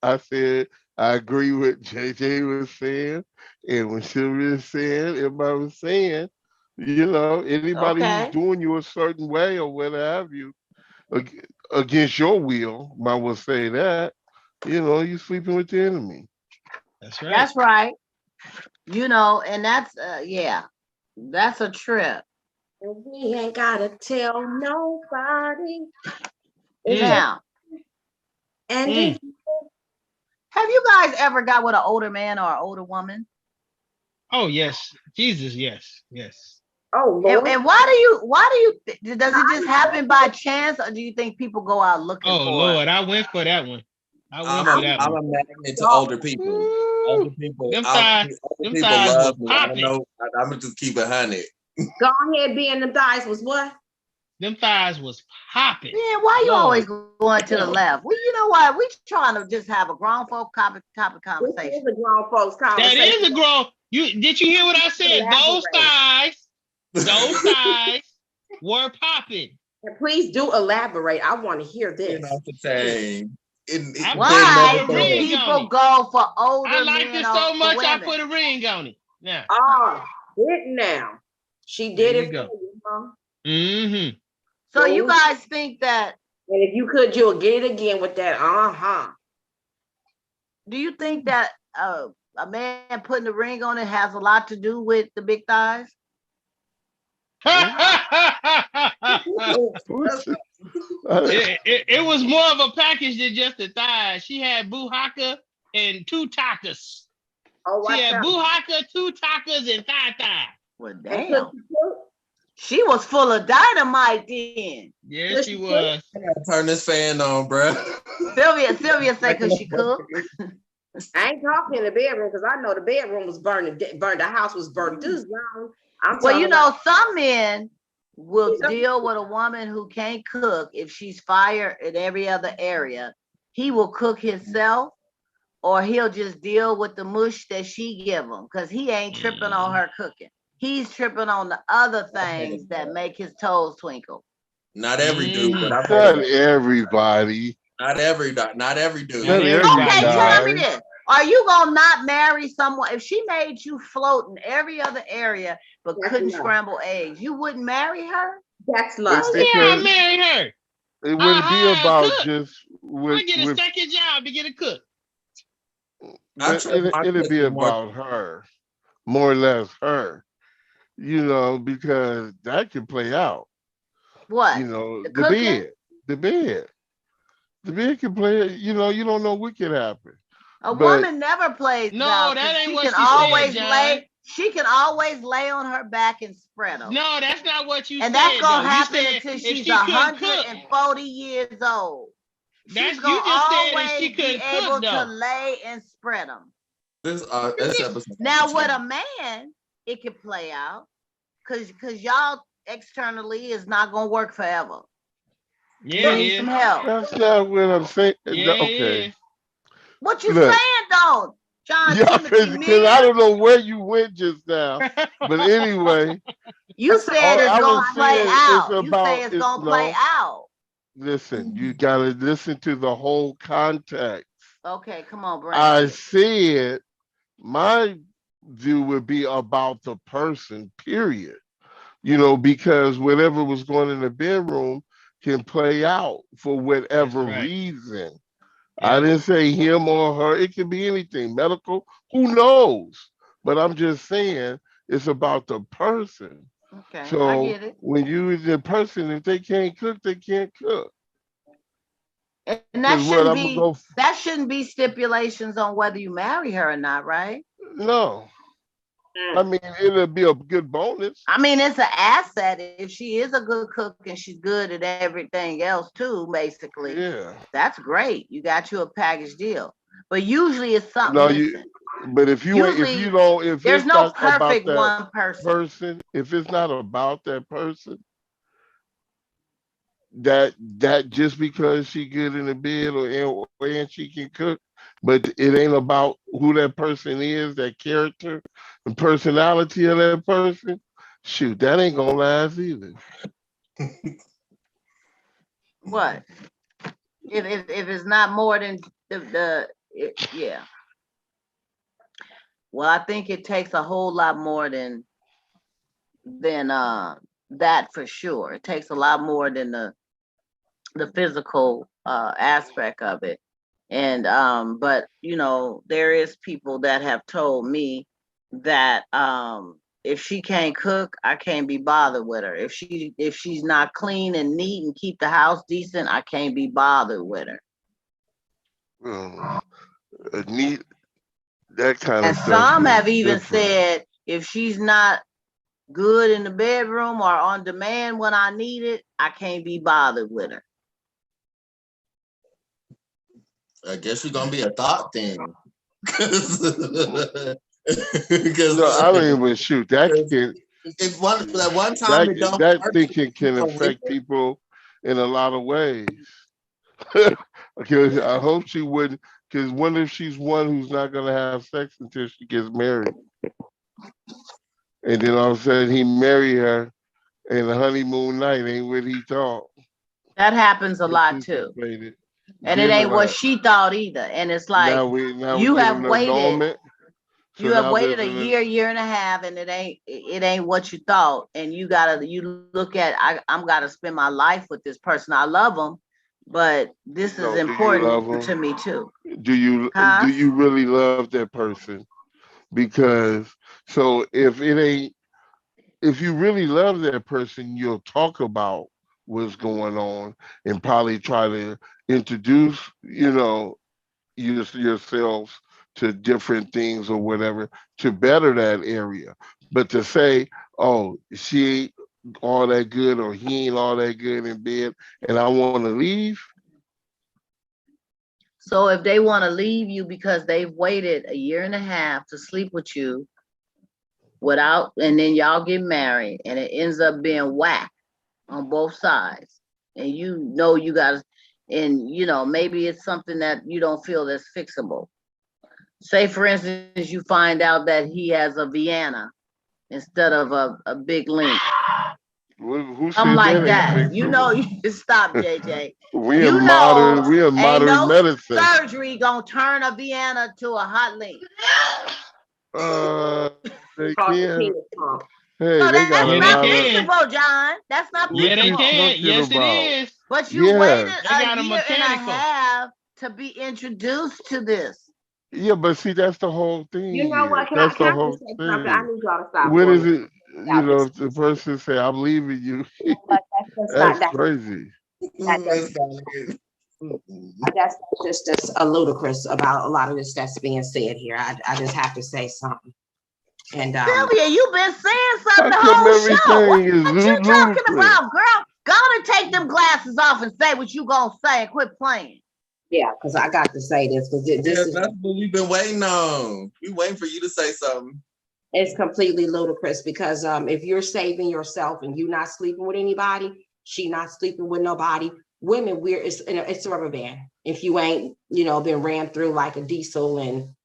I agree with JJ was saying, and when Sylvia was saying, everybody was saying, anybody who's doing you a certain way or what have you, against your will, might well say that, you're sleeping with the enemy. That's right. That's right. And that's that's a trip. And we ain't gotta tell nobody. Now, and have you guys ever got with an older man or an older woman? Oh yes, Jesus, yes. Oh Lord. And why do you does it just happen by chance, or do you think people go out looking for it? Oh Lord, I went for that one. I'm a magnet to older people. Older people. Them thighs love me. I popping. don't know. I'm gonna just keep it 100. Go ahead, being them thighs was what? Them thighs was popping. Man, why you always going to the left? Well, you know what? We trying to just have a grown folk topic conversation. This is a grown folks conversation. That is a grown. Did you hear what I said? Those thighs were popping. And please do elaborate. I want to hear this. You know what I'm saying? Why do people go for older men? I liked it so much, I put a ring on it. Yeah. Oh, didn't now. She did it for you, huh? Mm-hmm. So you guys think that? And if you could, you'll get it again with that. Do you think that a man putting the ring on it has a lot to do with the big thighs? It was more of a package than just the thighs. She had buhaka and 2 takas. She had buhaka, 2 takas, and thigh. Well, damn. She was full of dynamite then. Yeah, she was. I gotta turn this fan on, bro. Sylvia said because she cooked. I ain't talking in the bedroom because I know the bedroom was burned. The house was burned. Well, some men will deal with a woman who can't cook if she's fired in every other area. He will cook himself, or he'll just deal with the mush that she give him because he ain't tripping on her cooking. He's tripping on the other things that make his toes twinkle. Not every dude, but not everybody. Not every dude. Okay, tell me this. Are you gonna not marry someone if she made you float in every other area but That's couldn't love. scramble eggs? You wouldn't marry her? That's It's love. Yeah, I because marry her. it wouldn't be I hire a about cook. just I get a with second job to get a cook. I but trust my it'd be sister more. about her, more or less her, because that can play out. What? The The cooking? bed, the bed, the bed can play. You don't know what can happen. A But woman never plays No, out that because ain't she what can she said, always John. lay. She can always lay on her back and spread them. No, that's not what you And said, that's though. gonna You happen said until if she's she couldn't cook. 140 years old. She's That's gonna you just said if always she be couldn't cook, able to though. lay and spread them. This episode. Now, with a man, it can play out because y'all externally is not gonna work forever. Yeah, You need some help. that's not what I'm saying. Yeah, Okay, yeah. What you look, saying, though? John yeah, Timothy because I Mears? don't know where you went just now. But anyway, You said all it's I gonna was play saying is out. You say about it's it. gonna play No, out. listen, you gotta listen to the whole context. Okay, come on, bring I it. said my view would be about the person, period. Because whatever was going in the bedroom can play out for That's whatever right. reason. I Yeah. didn't say him or her. It could be anything, medical, who knows? But I'm just saying it's about the person. Okay, I So get it. when you the person, if they can't cook, they can't cook. And Because what I'm gonna go, that shouldn't be stipulations on whether you marry her or not, right? no. I mean, it'll be a good bonus. I mean, it's an asset if she is a good cook and she's good at everything else too, basically. Yeah. That's great. You got you a package deal. But usually it's something. No, Listen, but if usually there's it's no not about perfect that one person. person, if it's not about that person, that just because she good in the bed and she can cook, but it ain't about who that person is, that character, the personality of that person. Shoot, that ain't gonna last either. What? If it's not more than yeah. Well, I think it takes a whole lot more than that for sure. It takes a lot more than the physical aspect of it. And but there is people that have told me that if she can't cook, I can't be bothered with her. If she's not clean and neat and keep the house decent, I can't be bothered with her. Neat, that kind And of stuff some have is even different. said if she's not good in the bedroom or on demand when I need it, I can't be bothered with her. I guess you're gonna be a thought thing. Because No, I don't even shoot. That one time it don't that work, thinking can don't leave affect it. people in a lot of ways. Because I hope she wouldn't. Because what if she's one who's not gonna have sex until she gets married, and then all of a sudden he marry her, and the honeymoon night ain't what he thought. That happens a lot too. Anticipated. And it Then ain't what what? she thought either. And it's like Now we you get have an waited. annulment. You So have now waited there's a year and a half, and it ain't what you thought. And you look at I'm gotta spend my life with this person. I love them, but this is do you love important to him? me too. Do you Huh? really love that person? Because so if you really love that person, you'll talk about what's going on and probably try to introduce, yourselves to different things or whatever to better that area. But to say, oh, she ain't all that good or he ain't all that good in bed and I want to leave. So if they want to leave you because they've waited a year and a half to sleep with you and then y'all get married and it ends up being whack on both sides, and you guys, and maybe it's something that you don't feel that's fixable. Say for instance, you find out that he has a Vienna instead of a big link. Who said I'm like that that. ain't You know, fixable? you stop, JJ. We in You know, modern, we in ain't modern no medicine. surgery gonna turn a Vienna to a hot link. They Called the can't. penis pump. Hey, So they got that's a Yeah, they not lot of. can. fixable, John. That's not What Yeah, they you fixable. can. talking Yes, it about? is. But you Yeah, waited They a got a year and a mechanical. half to be introduced to this. yeah, but see, that's the whole You thing know here. what? That's Can the I whole just say something? I thing. need y'all to stop What for a is minute. it? You About know, this. if the person say, "I'm leaving you," You know what? That's that's not crazy. that Miss does Donna. that's just a ludicrous about a lot of this that's being said here. I just have to say something. And Sylvia, you've been saying something How the come whole show. What everything is you talking ludicrous? about, girl? Go and take them glasses off and say what you gonna say and quit playing. yeah, because I got to say this because Yeah, this is that's what we've been waiting on. We waiting for you to say something. it's completely ludicrous because if you're saving yourself and you're not sleeping with anybody, she not sleeping with nobody. Women, it's a rubber band. If you ain't, been ran through like a diesel and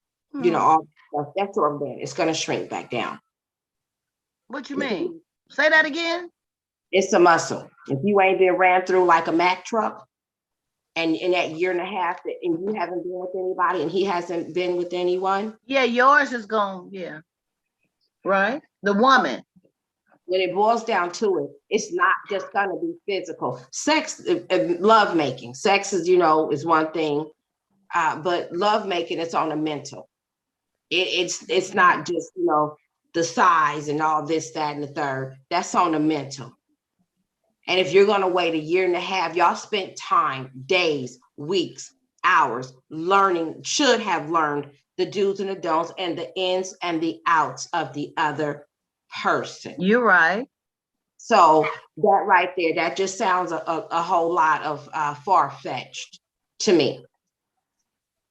all that stuff, that's a rubber band. It's gonna shrink back down. What you mean? Say that again. It's a muscle. If you ain't been ran through like a Mack truck, and in that year and a half that and you haven't been with anybody and he hasn't been with anyone, Yeah, yours is gone. Yeah, right. The woman. when it boils down to it, it's not just gonna be physical. Sex, love making. Sex is one thing, but love making it's on a mental. It's not just the size and all this, that, and the third. That's on the mental. And if you're gonna wait a year and a half, y'all spent time, days, weeks, hours learning, should have learned the do's and the don'ts and the ins and the outs of the other person. You're right. So that right there, that just sounds a whole lot of far-fetched to me.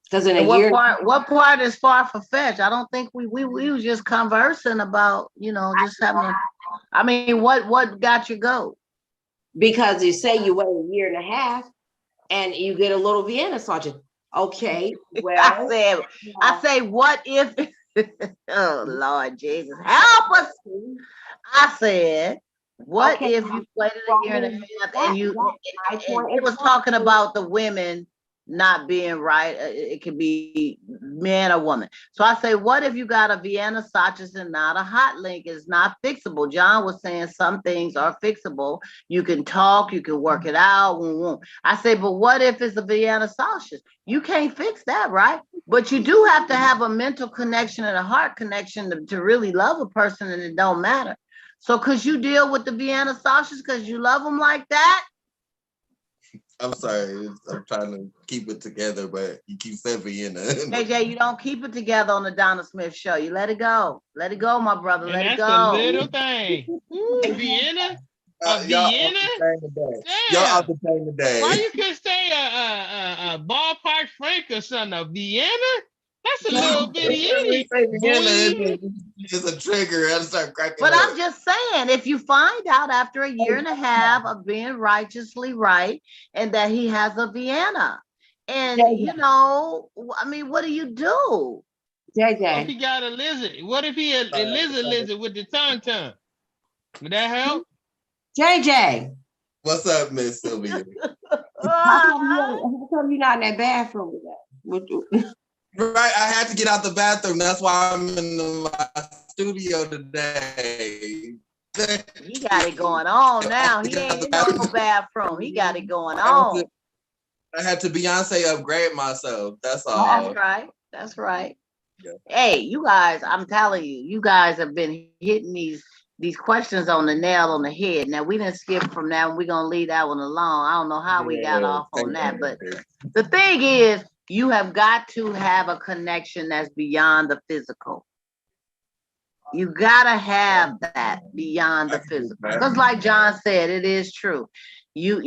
Because in a And year, what part is far for fetched? I don't think we was just conversing about, just having I mean, what got you go? because you say you wait a year and a half and you get a little Vienna sausage. Okay, well, I say, what if oh Lord Jesus, help us. I said, what okay, if you waited a year and a half and my point it was talking about the women not being right. It could be man or woman. So I say, what if you got a Vienna sausage and not a hot link? It's not fixable. John was saying some things are fixable. You can talk, you can work it out. I say, but what if it's a Vienna sausage? You can't fix that, right? But you do have to have a mental connection and a heart connection to really love a person, and it don't matter. So could you deal with the Vienna sausage because you love them like that? I'm sorry. I'm trying to keep it together, but you keep saying Vienna. AJ, you don't keep it together on the Donna Smith show. You let it go. Let it go, my brother. And Let it that's the go. little thing. A Vienna? A Y'all off Vienna? the chain today. Y'all Damn. off the chain today. Why you could say a ballpark Frank or something? A Vienna? That's a little bitty We itty. say Vienna, Boing. it's a trigger. I start cracking But up. I'm just saying, if you find out after a year and a half of being righteously right and that he has a Vienna, and I mean, what do you do? What if JJ, he got a lizard? What if he a lizard with the tongue? Would that help? JJ, What's up, Miss Sylvia? how come you're not in that bathroom today? Right, I had to get out the bathroom. That's why I'm in my studio today. He got it going on now. He ain't in no bathroom. He got it going on. I had to Beyonce upgrade myself. That's all. That's right. That's right. Yeah. Hey, you guys, I'm telling you, you guys have been hitting these questions on the nail on the head. Now we didn't skip from that. We're gonna leave that one alone. I don't know how we got off on that, but the thing is, you have got to have a connection that's beyond the physical. You gotta have that beyond the physical. Because like John said, it is true.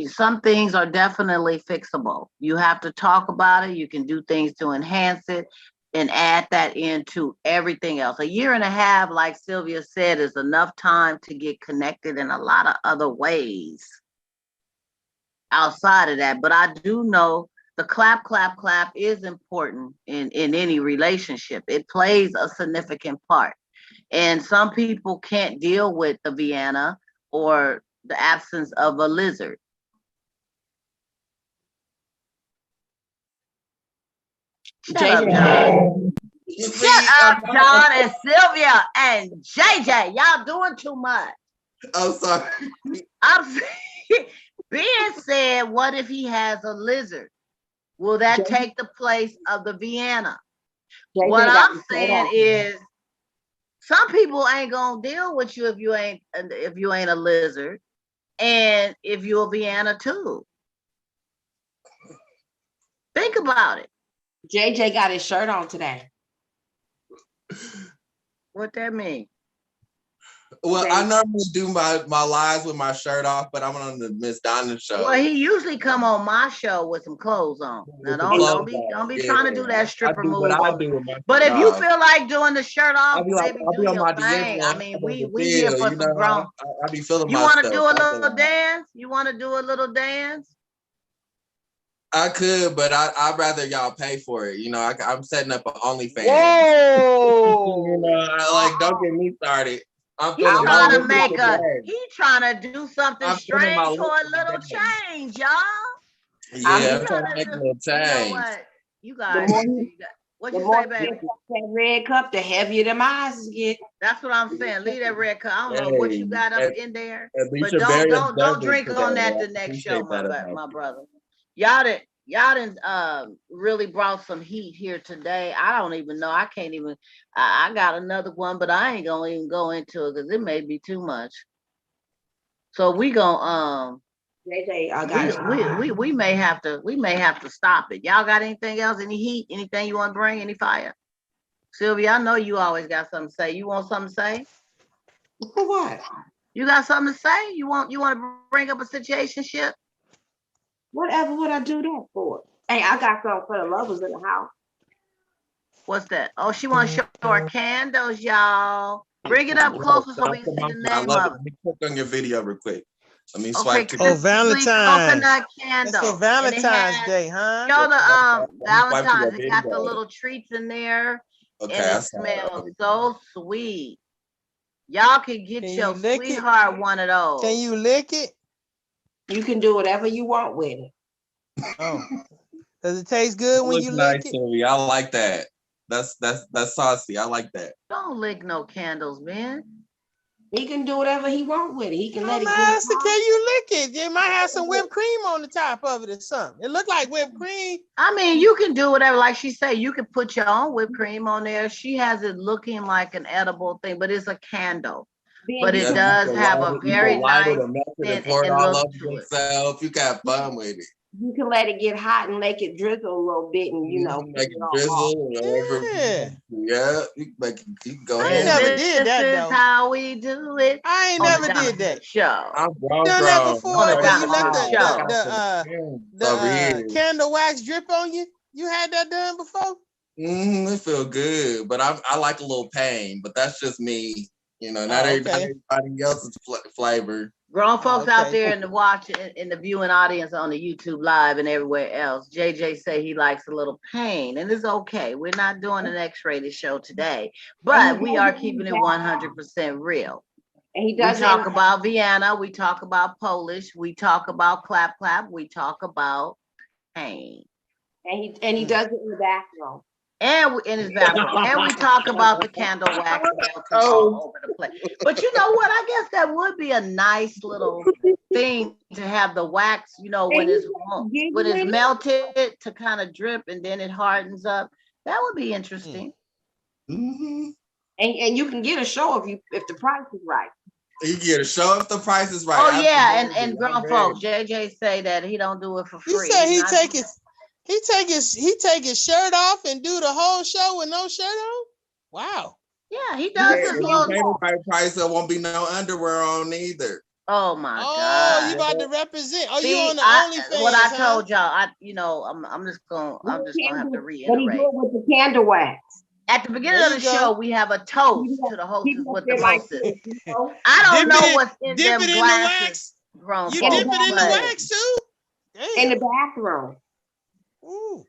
Some things are definitely fixable. You have to talk about it. You can do things to enhance it and add that into everything else. A year and a half, like Sylvia said, is enough time to get connected in a lot of other ways outside of that. But I do know the clap, clap, clap is important in any relationship. It plays a significant part. And some people can't deal with the Vienna or the absence of a lizard? Shut up, John. Shut up, John and Sylvia and JJ. Y'all doing too much. I'm sorry. I'm saying, Ben said, what if he has a lizard? Will that take the place of the Vienna? What I'm saying is, some people ain't gonna deal with you if you ain't a lizard, and if you're a Vienna too. Think about it. JJ got his shirt on today. What that mean? Well, I normally do my lives with my shirt off, but I'm on the Miss Donna show. Well, he usually come on my show with some clothes on. Now don't be trying to do that stripper move. But if you feel like doing the shirt off, baby, do your thing. I mean, we here for some grown. I be feeling. You want to do a little dance? You want to do a little dance? I could, but I'd rather y'all pay for it. You know, I'm setting up an OnlyFans. Whoa! You know, don't get me started. He's trying to make trying to do something strange for a little change, y'all. Yeah, I'm trying to make a little change. You know what? You guys, what you say, baby? That red cup, the heavier the eyes get. That's what I'm saying. Leave that red cup. I don't know what you got up in there, but don't drink on that the next show, my brother. Y'all done really brought some heat here today. I don't even know. I can't even. I got another one, but I ain't gonna even go into it because it may be too much. So we gonna we may have to stop it. Y'all got anything else? Any heat? Anything you want to bring? Any fire? Sylvia, I know you always got something to say. You want something to say? For what? You got something to say? You want to bring up a situationship? Whatever would I do that for? Hey, I got something for the lovers in the house. What's that? Oh, she want to show her candles, y'all. Bring it up closer so we can see the name of it. Let me click on your video real quick. Let me swipe. Oh, Valentine's. Coconut candle. That's for Valentine's Day, huh? Show the Valentine's. It got the little treats in there. Okay, and it smells so sweet. Y'all can get your sweetheart one of those. Can you lick it? You can do whatever you want with it. Oh, does it taste good when you lick it? I like that. That's saucy. I like that. Don't lick no candles, man. He can do whatever he want with it. He can let it go. Can you lick it? You might have some whipped cream on the top of it or something. It looked like whipped cream. I mean, you can do whatever. Like she said, you can put your own whipped cream on there. She has it looking like an edible thing, but it's a candle. But it does have a very nice and pour it all over yourself. You got fun with it. You can let it get hot and make it drizzle a little bit, and make it drizzle. Yeah, you can go ahead. I ain't never did that though. This is how we do it. I ain't never did that. Show. I'm grown. Done that before. When you let the candle wax drip on you. You had that done before? It feel good, but I like a little pain. But that's just me. You know, not everybody else's flavor. Grown folks out there in the viewing audience on the YouTube Live and everywhere else. JJ say he likes a little pain, and it's okay. We're not doing an X-rated show today, but we are keeping it 100% real. And we talk about Vienna, we talk about Polish, we talk about clap clap, we talk about pain. And he does it in the bathroom. And in his bathroom, and we talk about the candle wax all over the place. But you know what? I guess that would be a nice little thing to have the wax, when it's melted to kind of drip and then it hardens up. That would be interesting. Mm-hmm. And you can get a show if the price is right. You get a show if the price is right. Oh yeah, and grown folks, JJ say that he don't do it for free. He said he take his shirt off and do the whole show with no shirt on. Wow. Yeah, he does this little price. There won't be no underwear on either. Oh my God! Oh, you about to represent? Oh, you on the OnlyFans? What I told y'all, I'm just gonna have to reiterate. What he do with the candle wax? At the beginning of the show, we have a toast to the hostess with the mostest. I don't know what's in them glasses. You dip it in the wax too? In the bathroom. Ooh.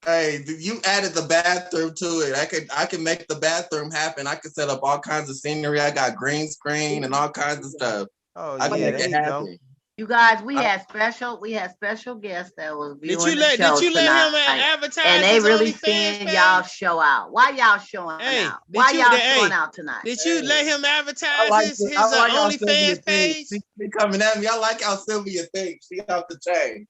Hey, you added the bathroom to it. I can make the bathroom happen. I can set up all kinds of scenery. I got green screen and all kinds of stuff. Oh I can yeah, make there it you go. happen. You guys, we I- had special guests that was Did viewing you the let show him tonight, advertise and they his really OnlyFans seeing y'all page? show out. Why y'all showing Hey, out? Why y'all showing hey, out tonight? did you let him I advertise like his how Sylvia OnlyFans thinks. page? She coming at me. I like how Sylvia thinks. She off the chain.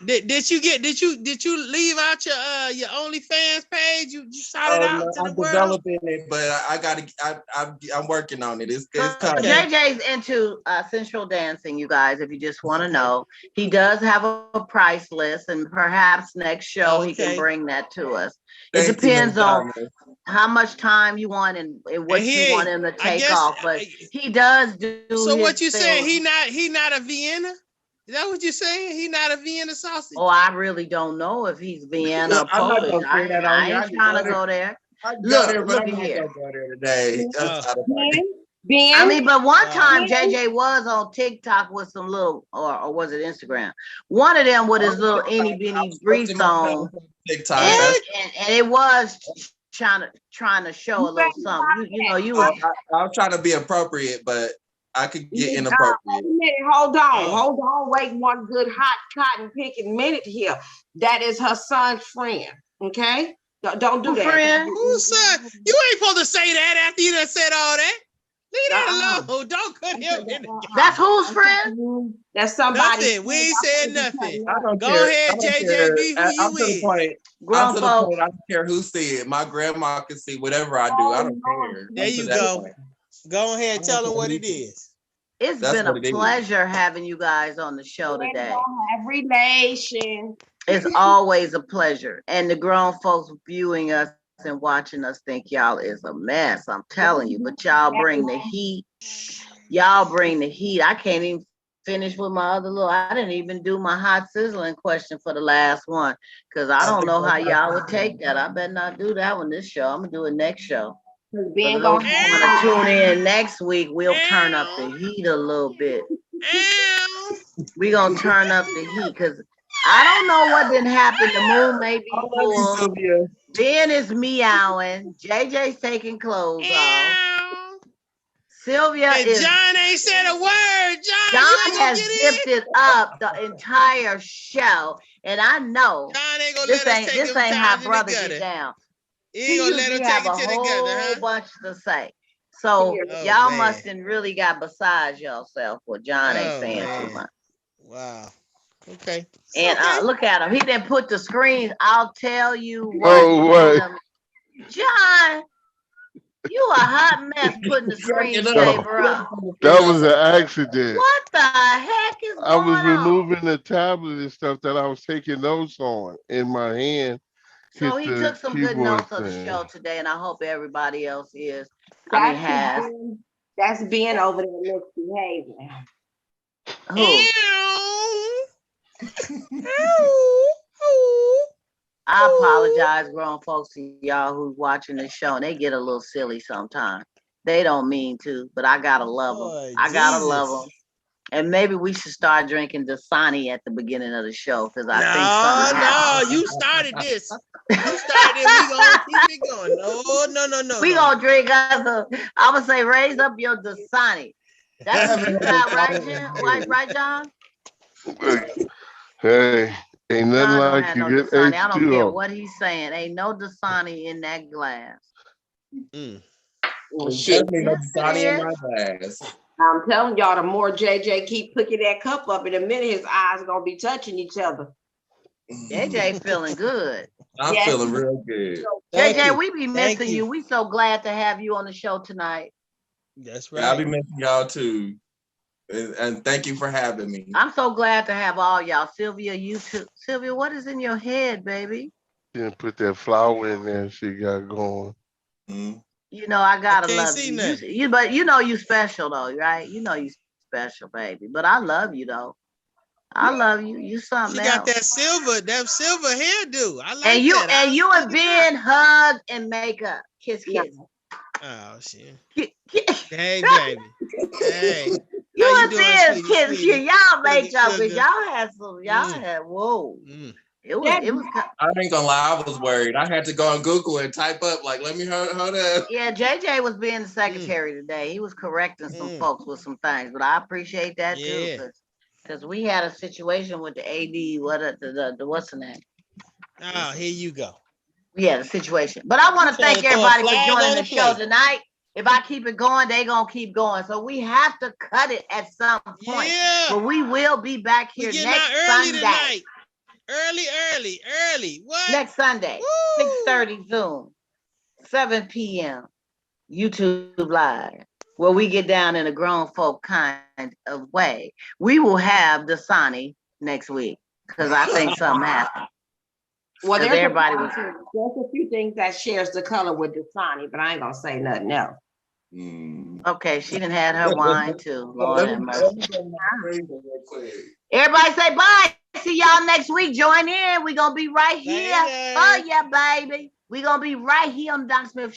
Did you leave out your OnlyFans page? You shot it Oh out no, to the I'm world? developing it, but I'm working on it. It's coming. Okay. JJ's into sensual dancing, you guys. If you just want to know, he does have a price list, and perhaps next show he can Okay. bring that to us. It Thank you, depends Miss on Donna. how much time you want and what And you want him to I take guess. off, but he does do So his what you saying? thing. He not a Vienna? Is that what you're saying? He not a Vienna sausage? Oh, I really don't know if he's Vienna or Look, I'm not Polish. gonna say that on I here. ain't trying to go there. I can go Look, there, but look I'm at not here. gonna go there today. That's out of Ben, I mean, but one time Ben? JJ was on TikTok with some little, or was it Instagram? One of them with his little itty bitty briefs on, TikTok. and it was trying to show a little something. You know, you was I'm trying to be appropriate, but I could get Wait inappropriate. a minute, hold on, wait one good hot cotton picking minute here. That is her son's friend, okay? Don't do that. friend. Who's son? You ain't supposed to say that after you done said all that. Leave that alone. Don't put him in the That's whose friend? That's somebody. Nothing. We ain't said nothing. I don't Go care. ahead, I don't JJ. care. Be who I'm you to the is. point. I'm Grown to the folk. point. I don't care who see it. My grandma can see whatever I do. I don't care. There I'm to you that go. point. Go ahead. I'm Tell not him what gonna it is. It's That's been a what it is. pleasure having you guys on the show They today. don't have relation. It's always a pleasure. And the grown folks viewing us and watching us think y'all is a mess. I'm telling you, but y'all bring the heat. Y'all bring the heat. I can't even finish with my other little, I didn't even do my hot sizzling question for the last one because I don't know how y'all would take that. I better not do that one this show. I'm gonna do it next show. For Ben those gonna who want to tune in next week, we'll turn up the heat a little bit. We gonna turn up the heat because I don't know what didn't happen. The moon may be I love you, full. Sylvia. Ben is meowing. JJ's taking clothes off. Sylvia And is. John ain't said a word. John, you John ain't gonna has get zipped in. it up the entire show, and I know John ain't gonna this let us ain't take this him ain't how time in the brothers gutter. get down. He He ain't gonna let usually him have take a it to the gutter, whole huh? bunch to say. So Oh, y'all man. must have really got beside yourself. What John ain't Oh, saying too man. much. Wow. Okay. And Okay. look at him. He didn't put the screens. I'll tell you what. No way. John, you a hot mess putting the screensaver up. That was an accident. What the heck is I was going on? removing the tablet and stuff that I was taking notes on in my hand. So Hit he the took some good keyboard notes of the thing. show today, and I hope everybody else is. That's Ben over there misbehaving. Who? I apologize, grown folks, to y'all who's watching this show, and they get a little silly sometimes. They don't mean to, but I gotta love them. Boy, I gotta Jesus. love them. And maybe we should start drinking Dasani at the beginning of the show because I think something No, happened. you started this. You started it. We gonna keep it going. No. We gonna drink us I'm gonna say raise up your Dasani. That's what you got, right, John? Right, John? Hey, ain't nothing John don't like have you no get Dasani. I don't care H2O. what he's saying. Ain't no Dasani in that glass. Well, There's shit. definitely no Yes, it Dasani in is. my glass. I'm telling y'all, the more JJ keep picking that cup up, in a minute his eyes are gonna be touching each other. JJ feeling good. I'm Yes. feeling real good. Thank JJ, you. we be Thank missing you. you. We so glad to have you on the show tonight. That's Yeah, I'll be right. missing y'all too. And thank you for having me. I'm so glad to have all y'all. Sylvia, you too. Sylvia, what is in your head, baby? Didn't put that flower in there she got going. Mhm. You know, I gotta can't love see you. nothing. But you know you special though, right? You know you special, baby. But I love you though. I love you. You She something got else. that silver hairdo. I like And you that. and you and Ben hug and make up. Kiss, kiss. Oh shit. Kiss. Hey baby. Hey. You How you and doing, Ben sweetie? kiss. Sweetie? Y'all make Sugar, up because sugar. y'all had some. Y'all had whoa. It was. I ain't gonna lie, I was worried. I had to go on Google and type up, like, let me hold up. Yeah, JJ was being the secretary today. He was correcting some folks with some things, but I appreciate that Yeah. too, because we had a situation with the AD. The what's the name? Oh, here you go. We had a situation, but I want to Trying thank to throw a everybody for flag joining on the the show plate. tonight. If I keep it going, they gonna keep going. So we have to cut it at some point. Yeah. But we will be back We here getting next out early Sunday. tonight. Early. What? Next Sunday, Woo! 6:30 Zoom, 7 p.m. YouTube Live, where we get down in a grown folk kind of way. We will have Dasani next week because I think something happened. Well, Because everybody was. there's a few things that shares the color with Dasani, but I ain't gonna say nothing else. Okay, she done had her wine too. Lord Let have me mercy. go my finger real quick. Everybody say bye. See y'all next week. Join in. We're gonna be right here. Later. Oh yeah, baby. We're gonna be right here on the Donna Smith